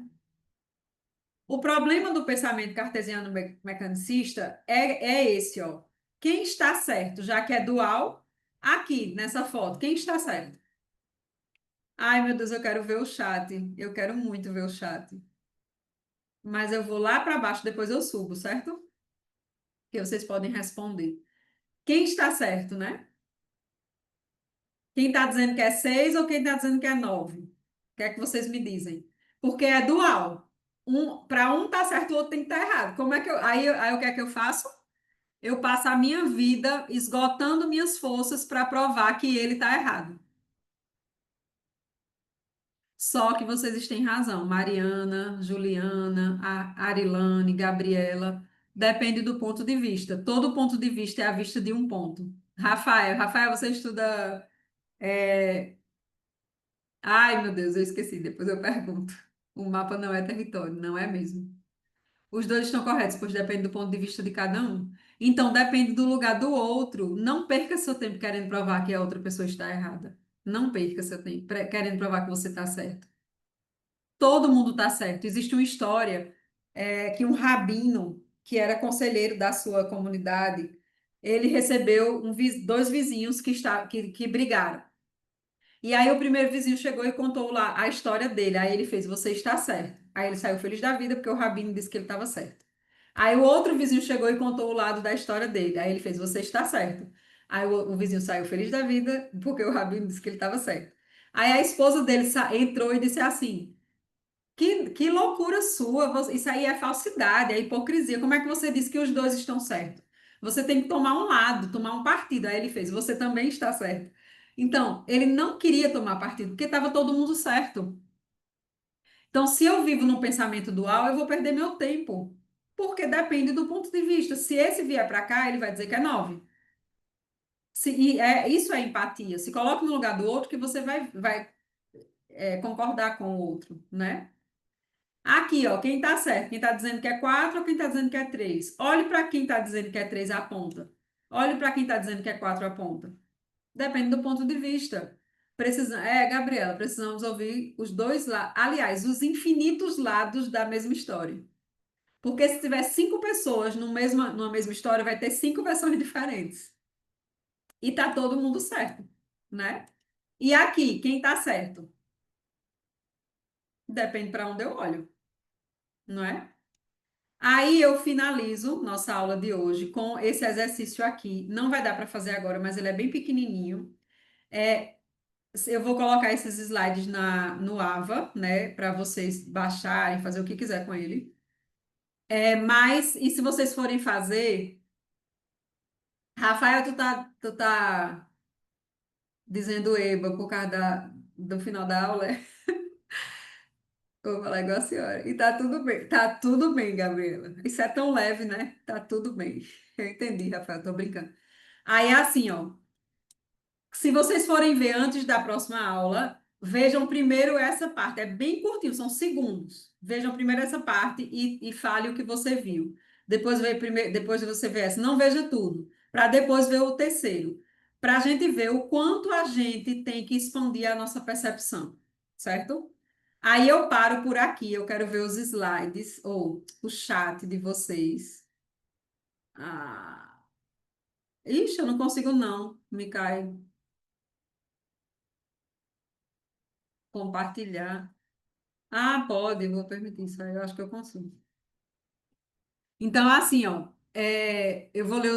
Speaker 1: O problema do pensamento cartesiano mecanicista é esse, ó. Quem está certo, já que é dual, aqui nessa foto, quem está certo? Ai, meu Deus, eu quero ver o chat. Eu quero muito ver o chat. Mas eu vou lá para baixo, depois eu subo, certo? Que vocês podem responder. Quem está certo, né? Quem está dizendo que é 6 ou quem está dizendo que é 9? O que é que vocês me dizem? Porque é dual. Para um tá certo, o outro tem que estar errado. Como é que aí o que é que eu faço? Eu passo a minha vida esgotando minhas forças para provar que ele está errado. Só que vocês têm razão. Mariana, Juliana, Arilane, Gabriela, depende do ponto de vista. Todo ponto de vista é a vista de um ponto. Rafael, você estuda. Ai, meu Deus, eu esqueci, depois eu pergunto. O mapa não é território, não é mesmo? Os dois estão corretos, pois depende do ponto de vista de cada um. Então, depende do lugar do outro. Não perca seu tempo querendo provar que a outra pessoa está errada. Não perca seu tempo querendo provar que você está certo. Todo mundo está certo. Existe uma história que um rabino, que era conselheiro da sua comunidade, ele recebeu dois vizinhos que brigaram. E aí o primeiro vizinho chegou e contou lá a história dele. Aí ele fez, você está certo. Aí ele saiu feliz da vida porque o rabino disse que ele estava certo. Aí o outro vizinho chegou e contou o lado da história dele. Aí ele fez, você está certo. Aí o vizinho saiu feliz da vida porque o rabino disse que ele estava certo. Aí a esposa dele entrou e disse assim, que loucura sua, isso aí é falsidade, é hipocrisia. Como é que você disse que os dois estão certos? Você tem que tomar um lado, tomar um partido. Aí ele fez, você também está certo. Então, ele não queria tomar partido, porque estava todo mundo certo. Então, se eu vivo num pensamento dual, eu vou perder meu tempo, porque depende do ponto de vista. Se esse vier para cá, ele vai dizer que é 9. Isso é empatia. Se coloque no lugar do outro, que você vai concordar com o outro, né? Aqui, ó, quem tá certo? Quem tá dizendo que é 4 ou quem tá dizendo que é 3? Olhe para quem tá dizendo que é 3 a ponta. Olhe para quem tá dizendo que é 4 a ponta. Depende do ponto de vista. Gabriela, precisamos ouvir os dois lados. Aliás, os infinitos lados da mesma história. Porque se tiver cinco pessoas numa mesma história, vai ter cinco versões diferentes. E tá todo mundo certo, né? E aqui, quem tá certo? Depende para onde eu olho, não é? Aí eu finalizo nossa aula de hoje com esse exercício aqui. Não vai dar para fazer agora, mas ele é bem pequenininho. É, eu vou colocar esses slides no Ava, né, para vocês baixarem, fazer o que quiser com ele. E se vocês forem fazer, Rafael, tu tá dizendo eba por causa do final da aula, é? Eu vou falar igual a senhora. E tá tudo bem, Gabriela. Isso é tão leve, né? Tá tudo bem. Eu entendi, Rafael, tô brincando. Aí é assim, ó. Se vocês forem ver antes da próxima aula, vejam primeiro essa parte. É bem curtinho, são segundos. Vejam primeiro essa parte e fale o que você viu. Depois você vê essa. Não veja tudo, para depois ver o terceiro. Para a gente ver o quanto a gente tem que expandir a nossa percepção, certo? Aí eu paro por aqui. Eu quero ver os slides ou o chat de vocês. Ah, ixi, eu não consigo não, me cai compartilhar. Ah, pode, eu vou permitir isso aí, eu acho que eu consigo. Então, assim, ó, eu vou ler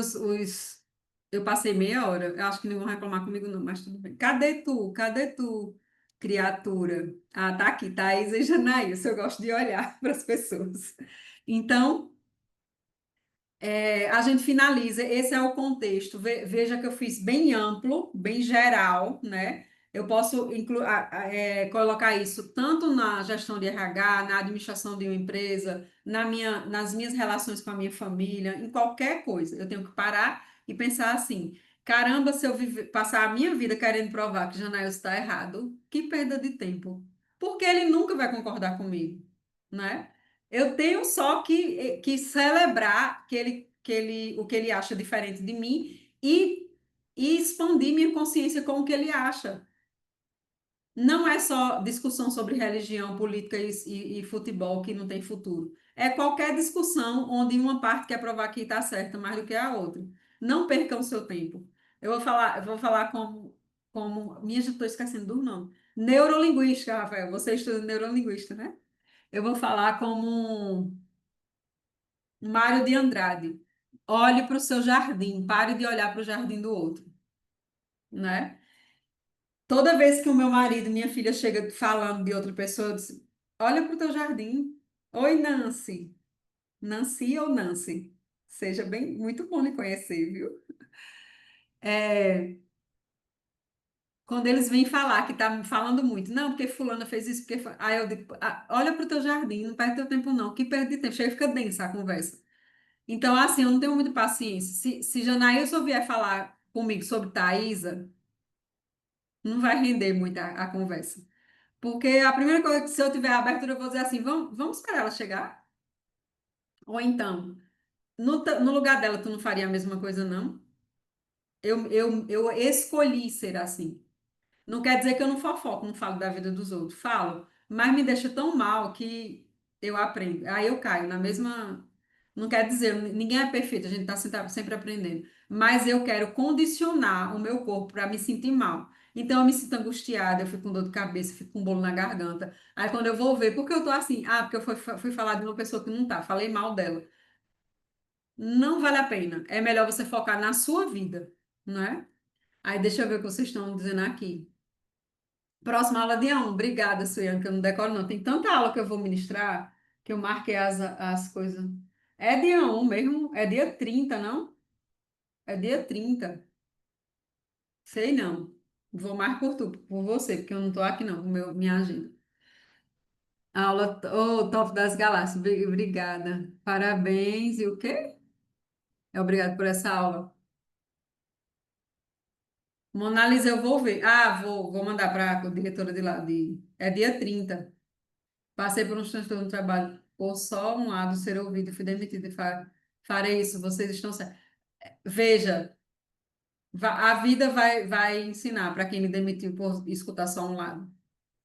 Speaker 1: Eu passei meia hora, eu acho que não vão reclamar comigo, não, mas tudo bem. Cadê tu? Cadê tu, criatura? Ah, tá aqui, Thaís e Janaísa, eu gosto de olhar para as pessoas. Então, a gente finaliza, esse é o contexto. Veja que eu fiz bem amplo, bem geral, né? Eu posso colocar isso tanto na gestão de RH, na administração de uma empresa, nas minhas relações com a minha família, em qualquer coisa. Eu tenho que parar e pensar assim: caramba, se eu passar a minha vida querendo provar que Janael está errado, que perda de tempo. Porque ele nunca vai concordar comigo, né? Eu tenho só que celebrar o que ele acha diferente de mim e expandir minha consciência com o que ele acha. Não é só discussão sobre religião, política e futebol que não tem futuro. É qualquer discussão onde uma parte quer provar que está certa mais do que a outra. Não percam o seu tempo. Eu vou falar minha, já estou esquecendo do nome. Neurolinguística, Rafael. Você estuda neurolinguística, né? Eu vou falar como Mário de Andrade. Olhe para o seu jardim, pare de olhar para o jardim do outro, né? Toda vez que o meu marido, minha filha chega falando de outra pessoa, eu disse, olha para o teu jardim. Oi, Nancy. Nancy ou Nancy? Seja bem, muito bom lhe conhecer, viu? É, quando eles vêm falar que tá me falando muito, não, porque fulana fez isso, Aí eu digo, olha para o teu jardim, não perde teu tempo não, que perde de tempo, chega e fica densa a conversa. Então, assim, eu não tenho muita paciência. Se Janaílson vier falar comigo sobre Thaisa, não vai render muito a conversa. Porque a primeira coisa que, se eu tiver abertura, eu vou dizer assim: vamos esperar ela chegar. Ou então, no lugar dela, tu não faria a mesma coisa, não? Eu escolhi ser assim. Não quer dizer que eu não fofoco, não falo da vida dos outros. Falo, mas me deixa tão mal que eu aprendo. Aí eu caio na mesma. Não quer dizer, ninguém é perfeito, a gente está sempre aprendendo. Mas eu quero condicionar o meu corpo para me sentir mal. Então eu me sinto angustiada, eu fico com dor de cabeça, fico com bolo na garganta. Aí quando eu vou ver, por que eu tô assim? Ah, porque eu fui falar de uma pessoa que não tá, falei mal dela. Não vale a pena. É melhor você focar na sua vida, não é? Aí deixa eu ver o que vocês estão dizendo aqui. Próxima aula dia 1. Obrigada, Suiane, que eu não decoro, não. Tem tanta aula que eu vou ministrar que eu marquei as coisas. É dia 1 mesmo? É dia 30, não? É dia 30. Sei não. Vou mais por tu, por você, porque eu não tô aqui não, com minha agenda. Aula, top das galáxias. Obrigada. Parabéns. E o quê? É obrigado por essa aula. Mona Lisa, eu vou ver. Ah, vou mandar para a diretora de lá. É dia 30. Passei por um transtorno no trabalho, por só um lado ser ouvido, fui demitida e farei isso, vocês estão certos. Veja, a vida vai ensinar para quem me demitiu por escutar só um lado.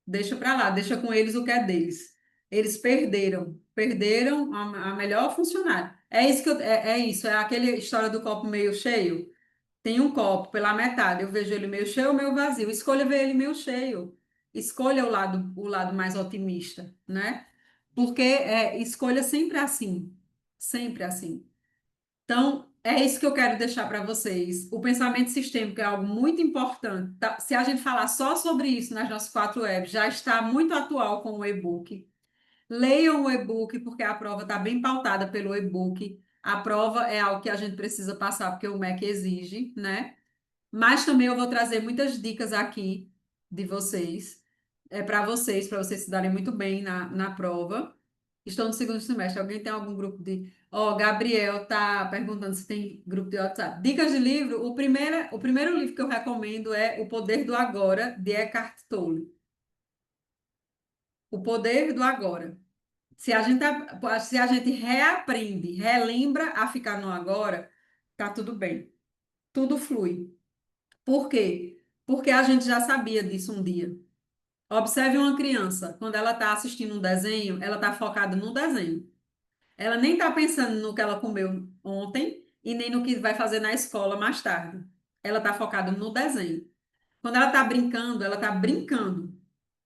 Speaker 1: Deixa para lá, deixa com eles o que é deles. Eles perderam a melhor funcionária. É isso é isso, é aquela história do copo meio cheio. Tem um copo pela metade, eu vejo ele meio cheio ou meio vazio. Escolha ver ele meio cheio. Escolha o lado mais otimista, né? Porque escolha sempre assim, sempre assim. Então, é isso que eu quero deixar para vocês. O pensamento sistêmico é algo muito importante. Se a gente falar só sobre isso nas nossas 4 webs, já está muito atual com o e-book. Leiam o e-book, porque a prova está bem pautada pelo e-book. A prova é algo que a gente precisa passar, porque o MEC exige, né? Mas também eu vou trazer muitas dicas aqui de vocês, para vocês se darem muito bem na prova. Estou no segundo semestre. Alguém tem algum grupo de. Ó, Gabriel tá perguntando se tem grupo de WhatsApp. Dicas de livro. O primeiro livro que eu recomendo é O Poder do Agora, de Eckhart Tolle. O Poder do Agora. Se a gente reaprende, relembra a ficar no agora, tá tudo bem. Tudo flui. Por quê? Porque a gente já sabia disso um dia. Observe uma criança, quando ela está assistindo um desenho, ela está focada no desenho. Ela nem está pensando no que ela comeu ontem e nem no que vai fazer na escola mais tarde. Ela está focada no desenho. Quando ela está brincando, ela está brincando.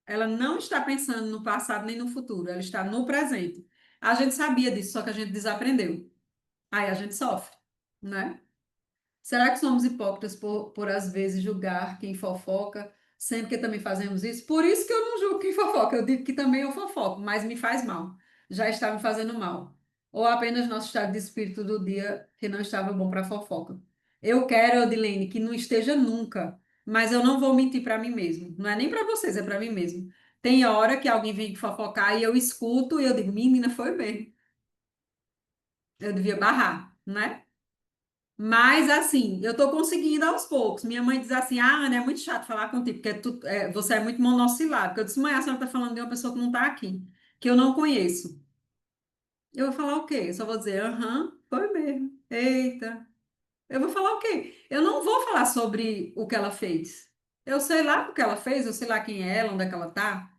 Speaker 1: Ela não está pensando no passado nem no futuro, ela está no presente. A gente sabia disso, só que a gente desaprendeu. Aí a gente sofre, né? Será que somos hipócritas por às vezes julgar quem fofoca, sendo que também fazemos isso? Por isso que eu não julgo quem fofoca, eu digo que também eu fofoco, mas me faz mal. Já está me fazendo mal. Ou apenas nosso estado de espírito do dia que não estava bom para fofoca. Eu quero, Odilene, que não esteja nunca, mas eu não vou mentir para mim mesmo. Não é nem para vocês, é para mim mesmo. Tem hora que alguém vem fofocar e eu escuto e eu digo, menina, foi mesmo. Eu devia barrar, né? Mas assim, eu tô conseguindo aos poucos. Minha mãe diz assim: Ah, Ana, é muito chato falar contigo, porque você é muito monossilábica. Eu disse, mãe, a senhora tá falando de uma pessoa que não tá aqui, que eu não conheço. Eu vou falar o quê? Eu só vou dizer, aham, foi mesmo. Eita. Eu vou falar o quê? Eu não vou falar sobre o que ela fez. Eu sei lá o que ela fez, eu sei lá quem é ela, onde é que ela tá.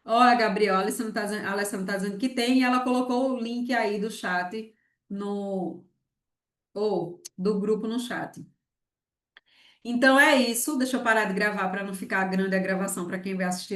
Speaker 1: Olha, Gabriel, a Alessandra tá dizendo que tem, e ela colocou o link aí do chat no, ou do grupo no chat. Então é isso. Deixa eu parar de gravar para não ficar grande a gravação para quem vai assistir